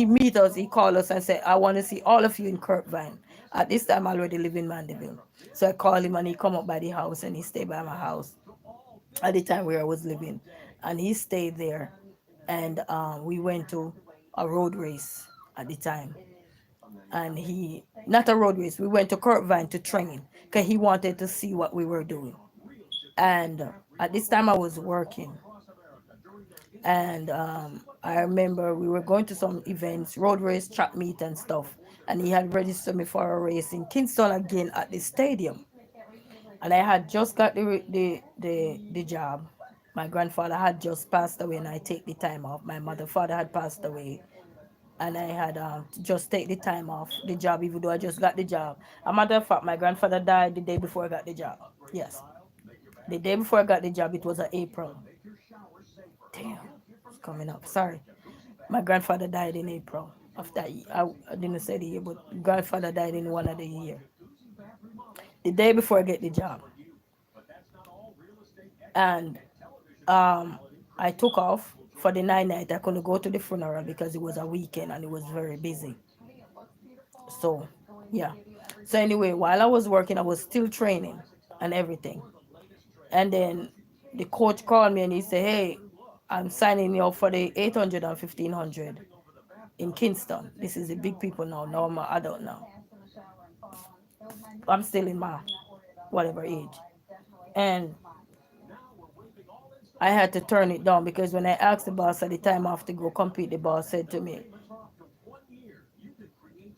S1: meet us, he called us and said, "I want to see all of you in Kirkvine." At this time, I already live in Mandeville. So I called him and he come up by the house and he stayed by my house at the time where I was living. And he stayed there. And we went to a road race at the time. And not a road race, we went to Kirkvine to train because he wanted to see what we were doing. And at this time, I was working. And I remember we were going to some events, road race, track meet, and stuff. And he had registered me for a race in Kingston again at the stadium. And I had just got the job. My grandfather had just passed away, and I take the time off. My mother, father had passed away, and I had to just take the time off the job, even though I just got the job. A matter of fact, my grandfather died the day before I got the job. Yes, the day before I got the job, it was April. Damn, it's coming up. Sorry. My grandfather died in April of that year. I didn't say the year, but grandfather died in one of the year. The day before I get the job. And I took off for the night. I couldn't go to the funeral because it was a weekend and it was very busy. So, yeah. So anyway, while I was working, I was still training and everything. And then the coach called me and he said, "Hey, I'm signing you up for the 800 and 1500 in Kingston. This is the big people now. Now I'm an adult now. I'm still in my whatever age." And I had to turn it down because when I asked the boss at the time I have to go compete, the boss said to me,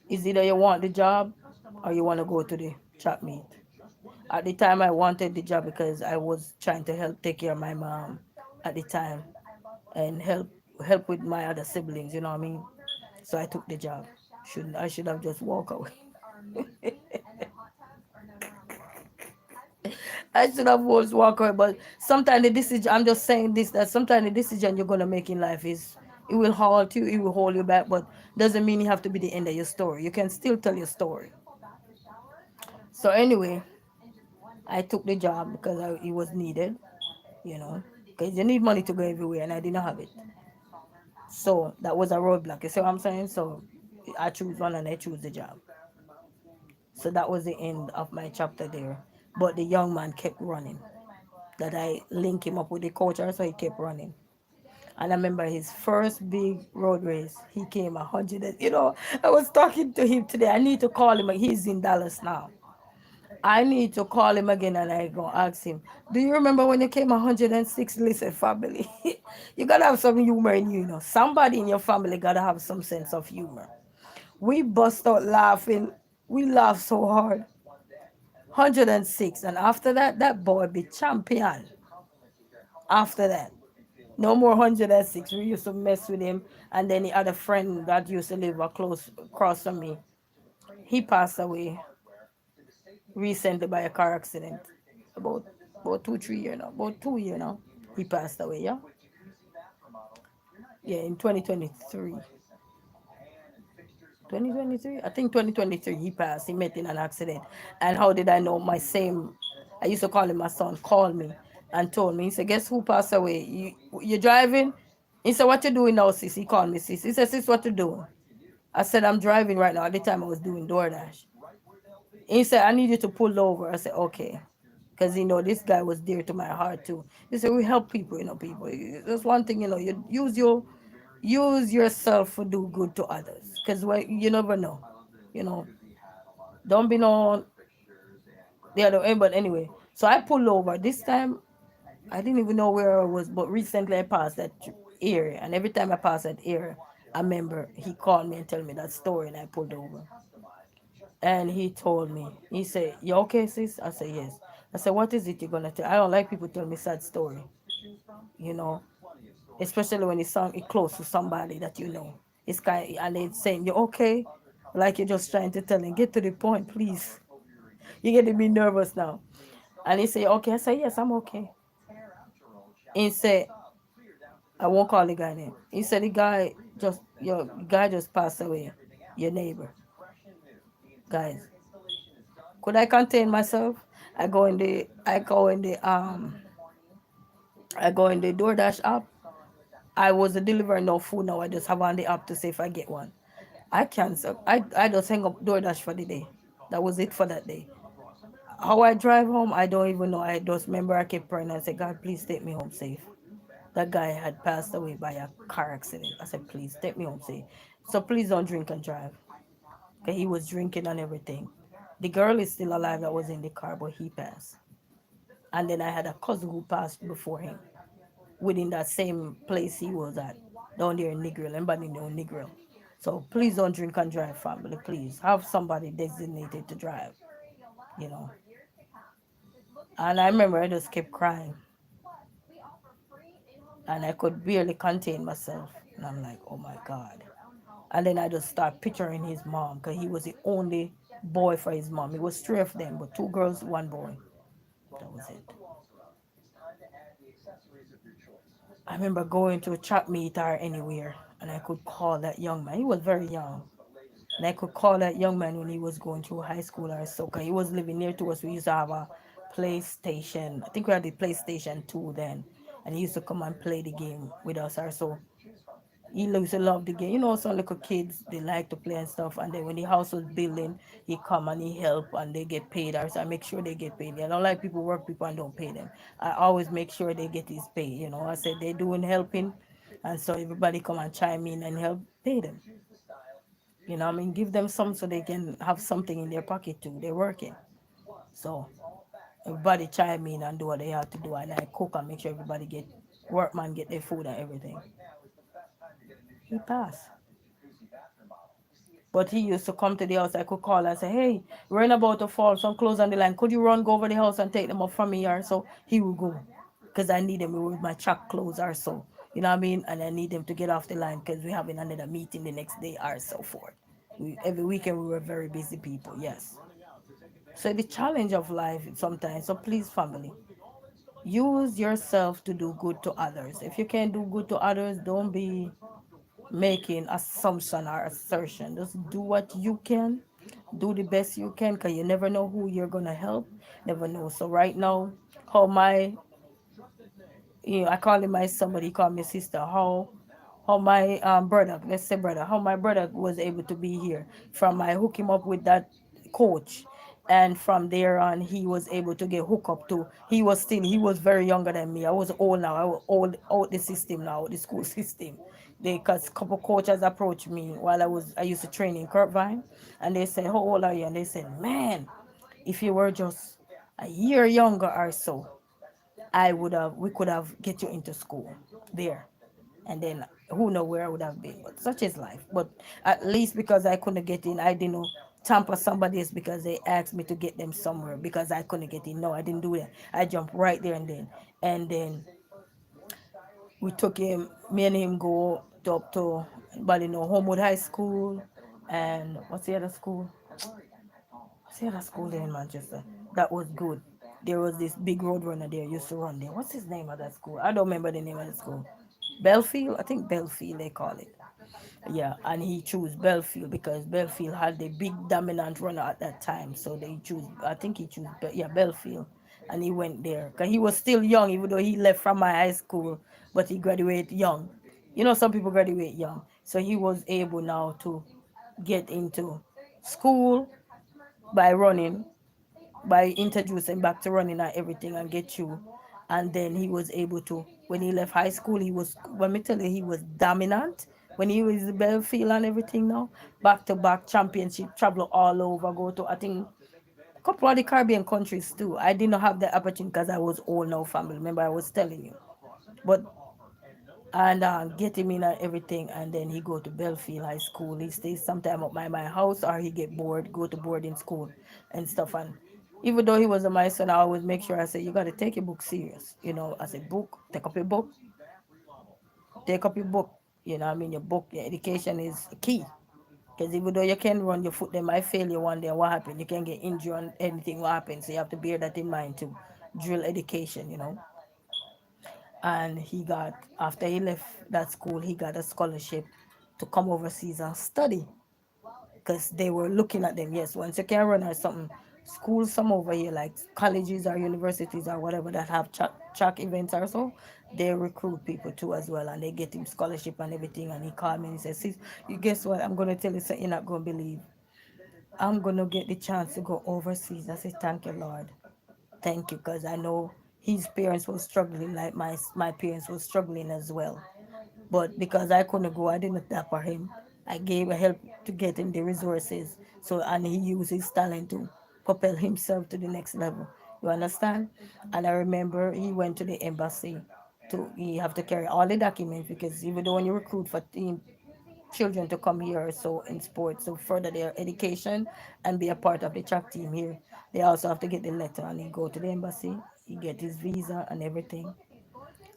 S1: "Is either you want the job or you want to go to the track meet." At the time, I wanted the job because I was trying to help take care of my mom at the time and help with my other siblings. You know what I mean? So I took the job. I should have just walked away. I should have always walked away. But sometimes the decision, I'm just saying this, that sometimes the decision you're gonna make in life is it will halt you, it will hold you back, but doesn't mean you have to be the end of your story. You can still tell your story. So anyway, I took the job because it was needed, you know, because you need money to go everywhere, and I didn't have it. So that was a roadblock. You see what I'm saying? So I choose one and I choose the job. So that was the end of my chapter there. But the young man kept running. That I link him up with the coach, so he kept running. And I remember his first big road race, he came 100. I was talking to him today. I need to call him. He's in Dallas now. I need to call him again and I go ask him, "Do you remember when you came 106?" Listen, family, you gotta have some humor in you, you know. Somebody in your family gotta have some sense of humor. We bust out laughing. We laughed so hard. 106. And after that, that boy be champion. After that. No more 106. We used to mess with him. And then the other friend that used to live close across from me, he passed away recently by a car accident. About about 2 3 years now. About 2 years now. He passed away, yeah? Yeah, in 2023. 2023? I think 2023 he passed. He met in an accident. And how did I know? My same, I used to call him my son, called me and told me. He said, "Guess who passed away? You driving?" He said, what you doing now, sis? He called me sis. He said, sis, what you doing? I said, I'm driving right now. At the time I was doing DoorDash. He said, I need you to pull over. I said, okay. Because, this guy was dear to my heart too. He said, we help people, people. That's one thing, you use yourself to do good to others. Because you never know. You know, don't be no the other way. But anyway, so I pulled over. This time, I didn't even know where I was, but recently I passed that area. And every time I pass that area, I remember he called me and told me that story, and I pulled over. And he told me, he said, you okay, sis? I said, yes. I said, what is it you're going to tell? I don't like people tell me sad story, you know, especially when it's close to somebody that you know. It's kind and they're saying, you okay? Like you're just trying to tell him, get to the point, please. You're getting me nervous now. And he said, okay. I said, yes, I'm okay. He said, I won't call the guy name. He said, your guy just passed away, your neighbor. Guys, could I contain myself? I go in the I go in the I go in the DoorDash app. I was delivering no food now. I just have on the app to see if I get one. I cancel. I just hang up DoorDash for the day. That was it for that day. How I drive home, I don't even know. I just remember I kept praying and said, God, please take me home safe. That guy had passed away by a car accident. I said, please take me home safe. So please don't drink and drive. Because he was drinking and everything. The girl is still alive that was in the car, but he passed. And then I had a cousin who passed before him, within that same place he was at, down there in Negril. Everybody know Negril. So please don't drink and drive, family. Please have somebody designated to drive, you know. And I remember I just kept crying, and I could barely contain myself. And I'm like, oh my God. And then I just start picturing his mom, because he was the only boy for his mom. It was three of them, but two girls, one boy. That was it. I remember going to a track meet or anywhere, and I could call that young man. He was very young. And I could call that young man when he was going through high school or so. 'Cause he was living near to us. We used to have a PlayStation. I think we had the PlayStation 2 then. And he used to come and play the game with us or so. He used to love the game. Some little kids, they like to play and stuff. And then when the house was building, he come and he help and they get paid. Or so I make sure they get paid. I don't like people work people and don't pay them. I always make sure they get his pay. I said they doing helping. And so everybody come and chime in and help pay them. Give them some so they can have something in their pocket too. They're working. So everybody chime in and do what they have to do, and I cook and make sure everybody get workman get their food and everything. He passed. But he used to come to the house. I could call and say, hey, we're in about to fall, some clothes on the line. Could you run, go over the house and take them up from me or so? He would go. Because I need them with my track clothes or so. You know what I mean? And I need them to get off the line because we're having another meeting the next day or so forth. Every weekend we were very busy people, yes. So the challenge of life sometimes, so please family, use yourself to do good to others. If you can't do good to others, don't be making assumption or assertion. Just do what you can, do the best you can, because you never know who you're gonna help. Never know. So right now, how my I call him my somebody call me sister. How my brother, let's say brother, how my brother was able to be here. From I hook him up with that coach, and from there on he was able to get hooked up to. He was very younger than me. I was old now. I was old out the system now, the school system. Because a couple coaches approached me while I used to train in Kirkvine, and they said, how old are you? And they said, man, if you were just a year younger or so, we could have get you into school there. And then who know where I would have been. But such is life. But at least because I couldn't get in, I didn't tamper somebody else because they asked me to get them somewhere because I couldn't get in. No, I didn't do that. I jumped right there and then. And then we took him, me and him go up to, but Homewood High School, and what's the other school? What's the other school there in Manchester? That was good. There was this big road runner there used to run there. What's his name of that school? I don't remember the name of the school. Belfield, I think Belfield they call it. Yeah, and he chose Belfield because Belfield had the big dominant runner at that time. So they choose. I think he chose. Yeah, Belfield, and he went there because he was still young, even though he left from my high school, but he graduated young. Some people graduate young, so he was able now to get into school by running, by introducing back to running and everything and get you. And then he was able to, when he left high school, he was, let me tell you, he was dominant. When he was in Belfield and everything now, back to back championship, travel all over, go to, I think, a couple of the Caribbean countries too. I did not have the opportunity because I was old now, family. Remember, I was telling you. But and get him in and everything, and then he go to Belfield High School. He stays sometime at my house, or he get bored, go to boarding school and stuff. And even though he was my son, I always make sure I say, you got to take your book serious. I said, book, take up your book, take up your book. Your book, your education is key. Because even though you can run your foot, they might fail you one day. What happen? You can get injured on anything. What happens? So you have to bear that in mind too. Drill education. And he got, after he left that school, he got a scholarship to come overseas and study, because they were looking at them. Yes, once you can run or something, schools some over here, like colleges or universities or whatever, that have track events or so, they recruit people too as well, and they get him scholarship and everything. And he called me and he said, sis, you guess what, I'm going to tell you something you're not going to believe. I'm going to get the chance to go overseas. I said, thank you, Lord. Thank you, because I know his parents were struggling like my parents were struggling as well. But because I couldn't go, I didn't dapper him. I gave help to get him the resources. So, and he used his talent to propel himself to the next level. You understand? And I remember he went to the embassy to, he have to carry all the documents, because even though when you recruit for team children to come here, so in sports, so further their education and be a part of the track team here, they also have to get the letter, and he go to the embassy, he get his visa and everything.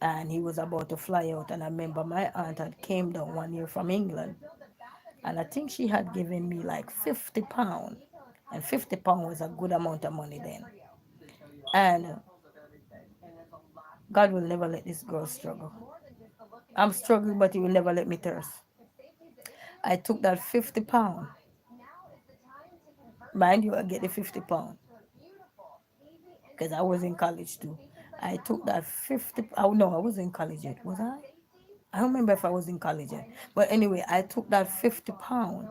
S1: And he was about to fly out, and I remember my aunt had came down one year from England, and I think she had given me like £50, and £50 was a good amount of money then. And God will never let this girl struggle. I'm struggling, but he will never let me thirst. I took that £50. Mind you, I get the £50 because I was in college too. I took that 50. Oh no, I was in college yet. Was I? I don't remember if I was in college yet. But anyway, I took that £50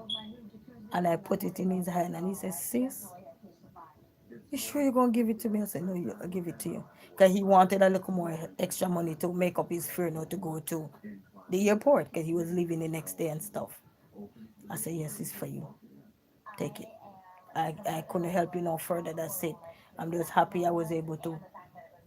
S1: and I put it in his hand, and he said, sis, you sure you're gonna give it to me? I said, no, I'll give it to you. Because he wanted a little more extra money to make up his fare, to go to the airport, because he was leaving the next day and stuff. I said, yes, it's for you. Take it. I couldn't help you no further. That's it. I'm just happy I was able to.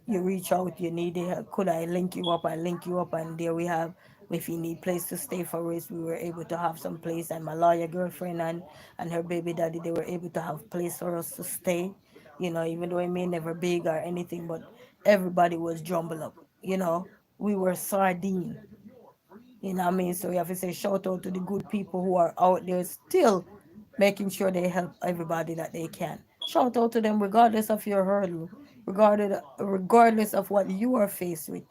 S1: You reach out, you need help. Could I link you up? I link you up, and there we have. If you need place to stay for us, we were able to have some place. And my lawyer girlfriend and her baby daddy, they were able to have place for us to stay. Even though it may never big or anything, but everybody was jumbled up. We were sardine. What I mean? So we have to say shout out to the good people who are out there still making sure they help everybody that they can. Shout out to them regardless of your hurdle, regardless of what you are faced with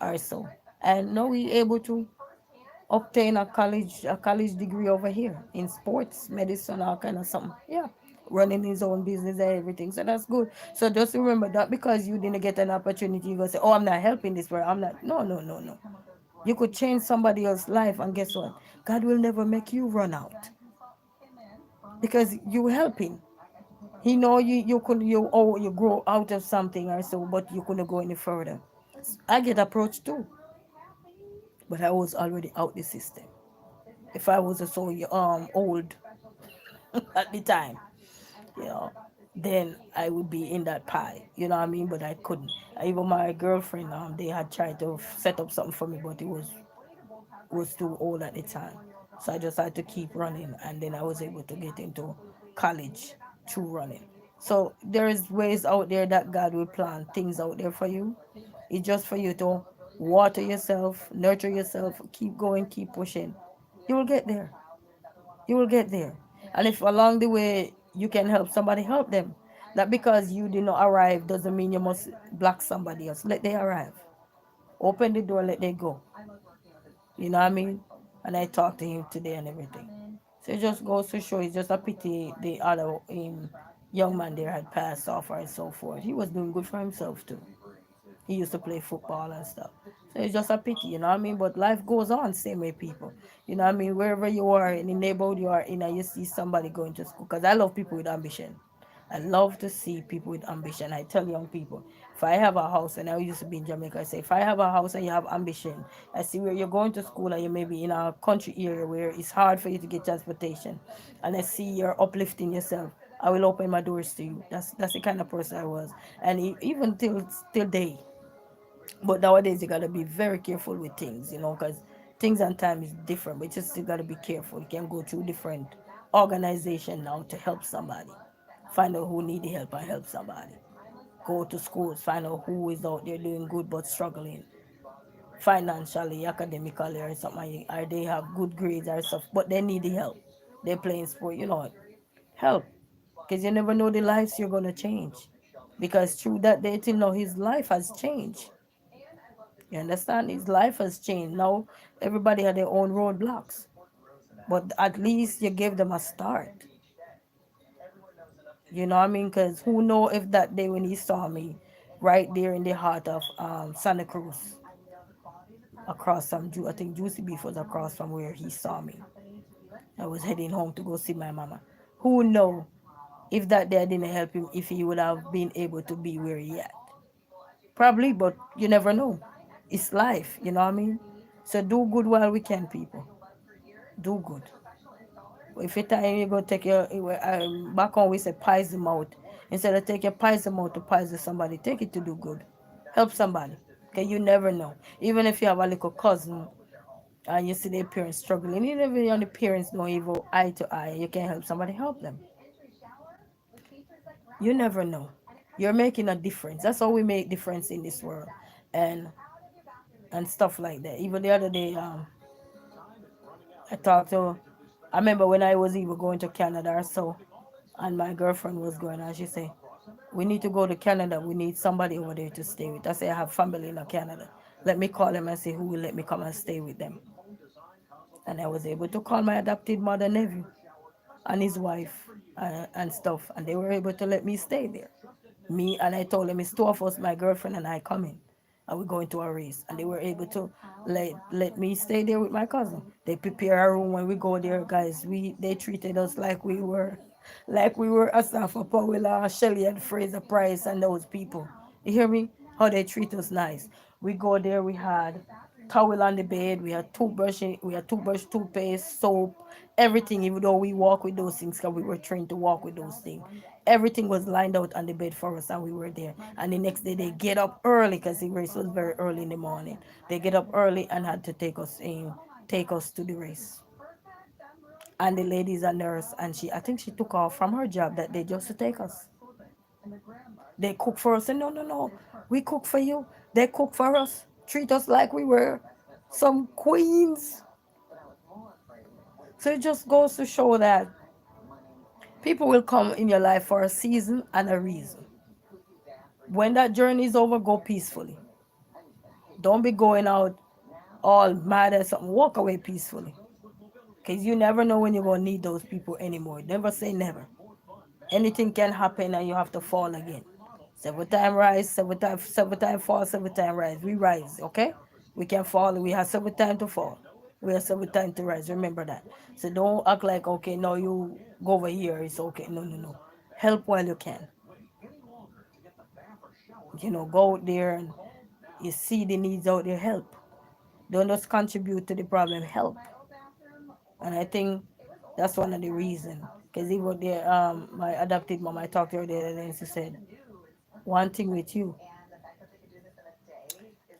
S1: or so. And now we able to obtain a college degree over here in sports, medicine, all kind of something. Yeah. Running his own business and everything. So that's good. So just remember that because you didn't get an opportunity, you go say, oh, I'm not helping this person. I'm not. No, no, no, no. You could change somebody else's life, and guess what? God will never make you run out because you helping. He know you grow out of something or so, but you couldn't go any further. I get approached too, but I was already out the system. If I was so old at the time, you know, then I would be in that pie. You know what I mean? But I couldn't. Even my girlfriend, they had tried to set up something for me, but it was too old at the time. So I just had to keep running, and then I was able to get into college through running. So there is ways out there that God will plan things out there for you. It's just for you to water yourself, nurture yourself, keep going, keep pushing. You will get there. You will get there. And if along the way you can help somebody, help them. Not because you did not arrive doesn't mean you must block somebody else. Let they arrive. Open the door, let they go. You know what I mean? And I talked to him today and everything. So it just goes to show it's just a pity the other young man there had passed off and so forth. He was doing good for himself too. He used to play football and stuff. So it's just a pity, you know what I mean? But life goes on same way, people. You know what I mean? Wherever you are, in the neighborhood you are in, and you see somebody going to school. Because I love people with ambition. I love to see people with ambition. I tell young people, if I have a house, and I used to be in Jamaica, I say, if I have a house and you have ambition, I see where you're going to school and you may be in a country area where it's hard for you to get transportation, and I see you're uplifting yourself, I will open my doors to you. That's the kind of person I was. And even till day. But nowadays you gotta be very careful with things, because things and time is different. But you still gotta be careful. You can go through different organization now to help somebody. Find out who need the help and help somebody. Go to schools, find out who is out there doing good but struggling financially, academically, or something, or they have good grades or stuff, but they need the help. They're playing sport, help. Because you never know the lives you're gonna change. Because through that day till now, his life has changed. You understand? His life has changed. Now everybody had their own roadblocks. But at least you gave them a start. You know what I mean? Because who know if that day when he saw me right there in the heart of Santa Cruz, across from, I think Juicy Beef was across from where he saw me. I was heading home to go see my mama. Who know if that day I didn't help him, if he would have been able to be where he at? Probably, but you never know. It's life, you know what I mean? So do good while we can, people. Do good. If you time you go take your back home we say pies them out. Instead of take your pies them out to pies with somebody, take it to do good. Help somebody. Okay, you never know. Even if you have a little cousin and you see their parents struggling, even if the parents don't even eye to eye, you can help somebody, help them. You never know. You're making a difference. That's how we make difference in this world. And stuff like that. Even the other day, I talked to I remember when I was even going to Canada or so, and my girlfriend was going, and she said, we need to go to Canada. We need somebody over there to stay with. I say, I have family in Canada. Let me call them and say who will let me come and stay with them. And I was able to call my adopted mother nephew and his wife and stuff, and they were able to let me stay there. Me, and I told them it's two of us, my girlfriend and I, coming, and we're going to a race. And they were able to let me stay there with my cousin. They prepare a room when we go there, guys. They treated us like we were Asafa Powell, Shelley and Fraser Price and those people. You hear me? How they treat us nice. We go there, we had towel on the bed, we had toothbrush, toothpaste, soap, everything, even though we walk with those things because we were trained to walk with those things. Everything was lined out on the bed for us and we were there. And the next day they get up early because the race was very early in the morning. They get up early and had to take us to the race. And the lady's a nurse, and I think she took off from her job that day just to take us. They cook for us. And no, no, no. We cook for you. They cook for us. Treat us like we were some queens. So it just goes to show that people will come in your life for a season and a reason. When that journey is over, go peacefully. Don't be going out all mad at something. Walk away peacefully. Because you never know when you're going to need those people anymore. Never say never. Anything can happen and you have to fall again. Several time rise, several time fall, several time rise. We rise, okay? We can fall. We have several time to fall. We have several time to rise. Remember that. So don't act like, okay, no, you go over here. It's okay. No, no, no. Help while you can. Go out there and you see the needs out there. Help. Don't just contribute to the problem. Help. And I think that's one of the reasons. Because even there, my adopted mom, I talked to her the other day and she said, one thing with you,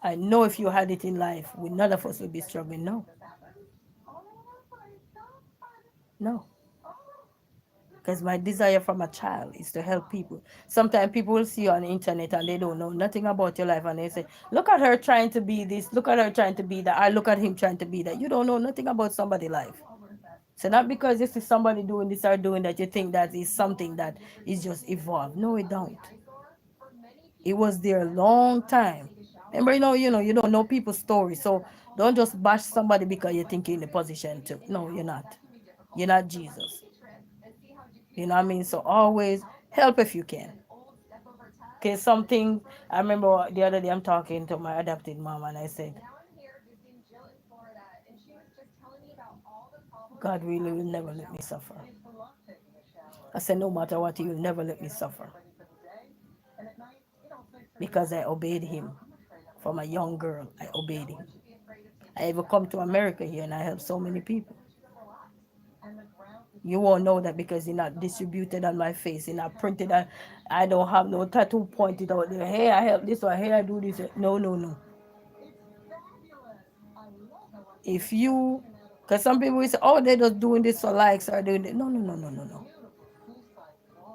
S1: I know if you had it in life, we none of us would be struggling. No, no. Because my desire from a child is to help people. Sometimes people will see you on the internet and they don't know nothing about your life and they say, look at her trying to be this, look at her trying to be that, I look at him trying to be that. You don't know nothing about somebody's life. So not because you see somebody doing this or doing that, you think that is something that is just evolved. No, it don't. It was there a long time. Remember, you don't know people's story. So don't just bash somebody because you think you're in a position to. No, you're not. You're not Jesus. You know what I mean? So always help if you can. Okay, something I remember the other day I'm talking to my adopted mom and I said, God really will never let me suffer. I said, no matter what, He will never let me suffer because I obeyed Him. From a young girl, I obeyed Him. I even come to America here and I help so many people. You won't know that because it's not distributed on my face. It's not printed. I don't have no tattoo pointed out there. Hey, I help this one. Hey, I do this. No, no, no. If you, because some people will say, oh, they're just doing this for likes or doing it. No, no, no, no, no, no.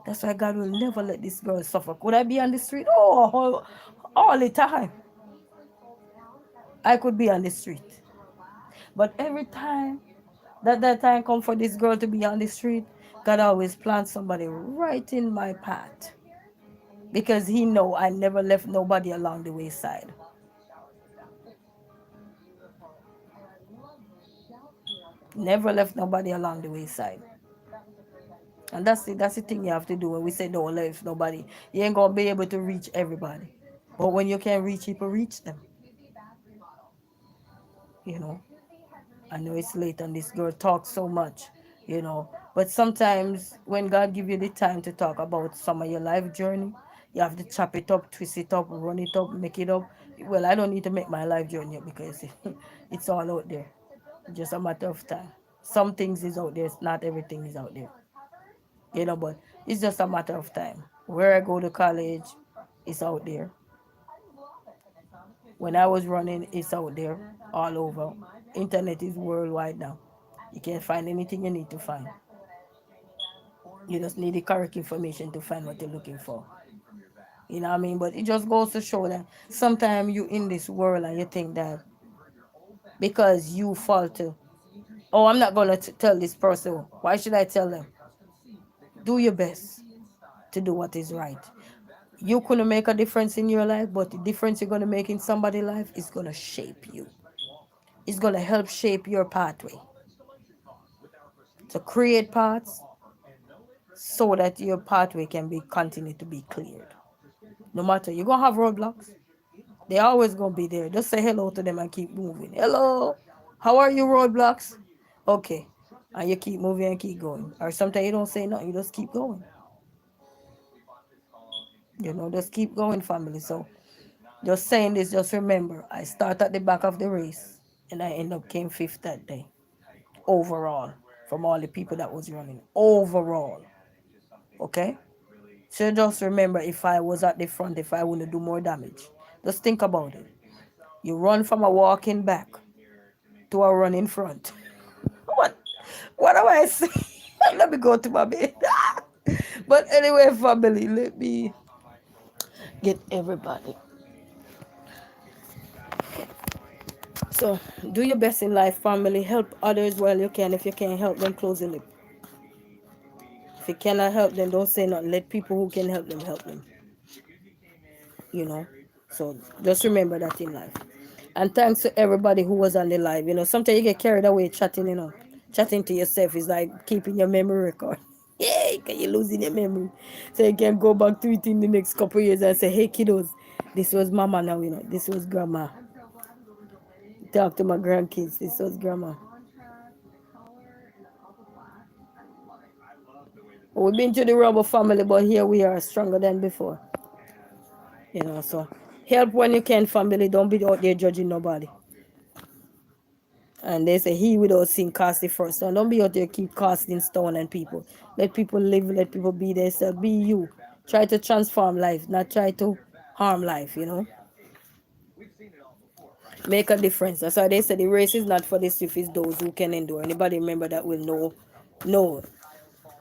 S1: That's why God will never let this girl suffer. Could I be on the street? Oh, all the time. I could be on the street. But every time that time come for this girl to be on the street, God always plants somebody right in my path. Because He know I never left nobody along the wayside. Never left nobody along the wayside. And that's the thing you have to do when we say don't leave nobody. You ain't gonna be able to reach everybody. But when you can reach people, reach them. You know. I know it's late and this girl talks so much, you know. But sometimes when God give you the time to talk about some of your life journey, you have to chop it up, twist it up, run it up, make it up. Well, I don't need to make my life journey up because it's all out there. It's just a matter of time. Some things is out there, not everything is out there. You know, but it's just a matter of time. Where I go to college, it's out there. When I was running, it's out there all over. Internet is worldwide now. You can find anything you need to find. You just need the correct information to find what you're looking for. You know what I mean? But it just goes to show that sometimes you in this world and you think that because you fall to, oh, I'm not gonna tell this person. Why should I tell them? Do your best to do what is right. You couldn't make a difference in your life, but the difference you're gonna make in somebody's life is gonna shape you. It's gonna help shape your pathway. To create paths so that your pathway can be continue to be cleared. No matter you're gonna have roadblocks, they always gonna be there. Just say hello to them and keep moving. Hello, how are you, roadblocks? Okay, and you keep moving and keep going. Or sometimes you don't say nothing, you just keep going. You know, just keep going, family. So just saying this, just remember, I start at the back of the race and I end up came fifth that day. Overall, from all the people that was running. Overall. Okay? So just remember if I was at the front, if I wouldn't do more damage. Just think about it. You run from a walking back to a running front. What? What am I saying? Let me go to my bed. But anyway, family, let me get everybody. So do your best in life, family. Help others while you can. If you can't help them, close your lip. If you cannot help them, don't say nothing. Let people who can help them help them. You know. So just remember that in life. And thanks to everybody who was on the live. You know, sometimes you get carried away chatting, you know. Chatting to yourself is like keeping your memory record. Yeah, because you're losing your memory. So you can go back to it in the next couple of years and say, hey kiddos, this was mama now, you know. This was grandma. Talk to my grandkids. This was grandma. We've been to the rubber family, but here we are stronger than before. You know, so help when you can, family. Don't be out there judging nobody. And they say he without sin cast the first stone. Don't be out there keep casting stone and people. Let people live, let people be themselves. Be you. Try to transform life, not try to harm life, you know. Make a difference. That's why they say the race is not for the swift, it's those who can endure. Anybody remember that will know? No.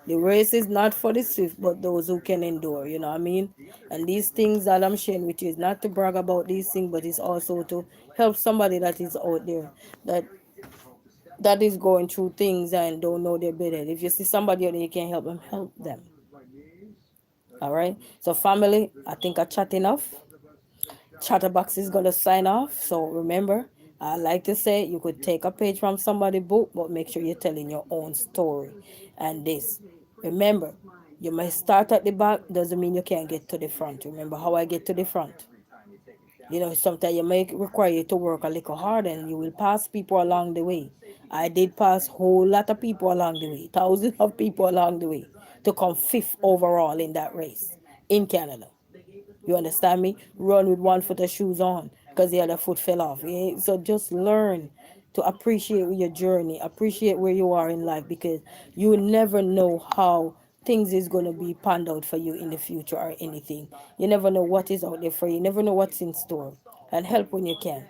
S1: The race is not for the swift, but those who can endure, you know what I mean? And these things that I'm sharing with you is not to brag about these things, but it's also to help somebody that is out there that is going through things and don't know their better. If you see somebody out there you can help them, help them. All right. So family, I think I chat enough. Chatterbox is gonna sign off. So remember, I like to say you could take a page from somebody's book, but make sure you're telling your own story. And this, remember, You may start at the back, doesn't mean you can't get to the front. Remember how I get to the front? Sometimes you may require you to work a little hard and you will pass people along the way. I did pass a whole lot of people along the way, thousands of people along the way to come fifth overall in that race in Canada. You understand me? Run with one foot of shoes on because the other foot fell off. So just learn to appreciate your journey, appreciate where you are in life, because you never know how things is going to be panned out for you in the future or anything. You never know what is out there for you. You never know what's in store. And help when you can.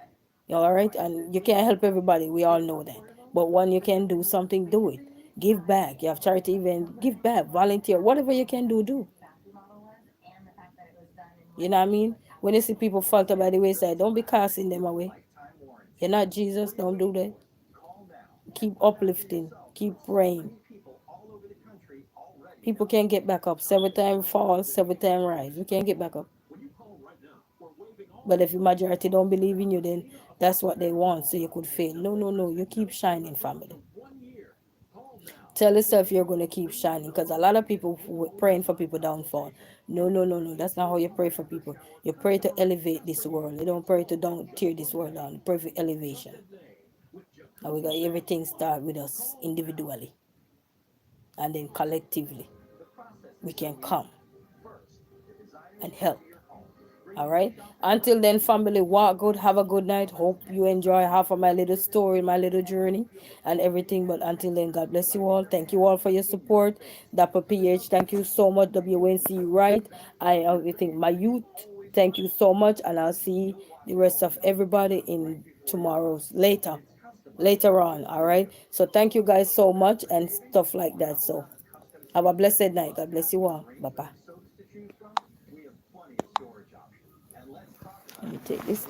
S1: All right? And you can't help everybody. We all know that. But when you can do something, do it. Give back. You have charity event, give back, volunteer, whatever you can do, do. You know what I mean? When you see people falter by the wayside, don't be casting them away. You're not Jesus, don't do that. Keep uplifting, keep praying. People can't get back up. 7 times fall, 7 times rise. You can't get back up. But if the majority don't believe in you, then that's what they want, so you could fail. No, no, no. You keep shining, family. Tell yourself you're going to keep shining, because a lot of people praying for people downfall. No, no, no, no. That's not how you pray for people. You pray to elevate this world. You don't pray to don't tear this world down. You pray for elevation. And we got everything start with us individually, and then collectively we can come and help. All right. Until then, family, walk good. Have a good night. Hope you enjoy half of my little story, my little journey, and everything. But until then, God bless you all. Thank you all for your support. Dapper PH, thank you so much. WNC, right? I think my youth, thank you so much. And I'll see the rest of everybody in tomorrow's later on. All right. So thank you guys so much and stuff like that. So have a blessed night. God bless you all. Bye bye. Let me take this.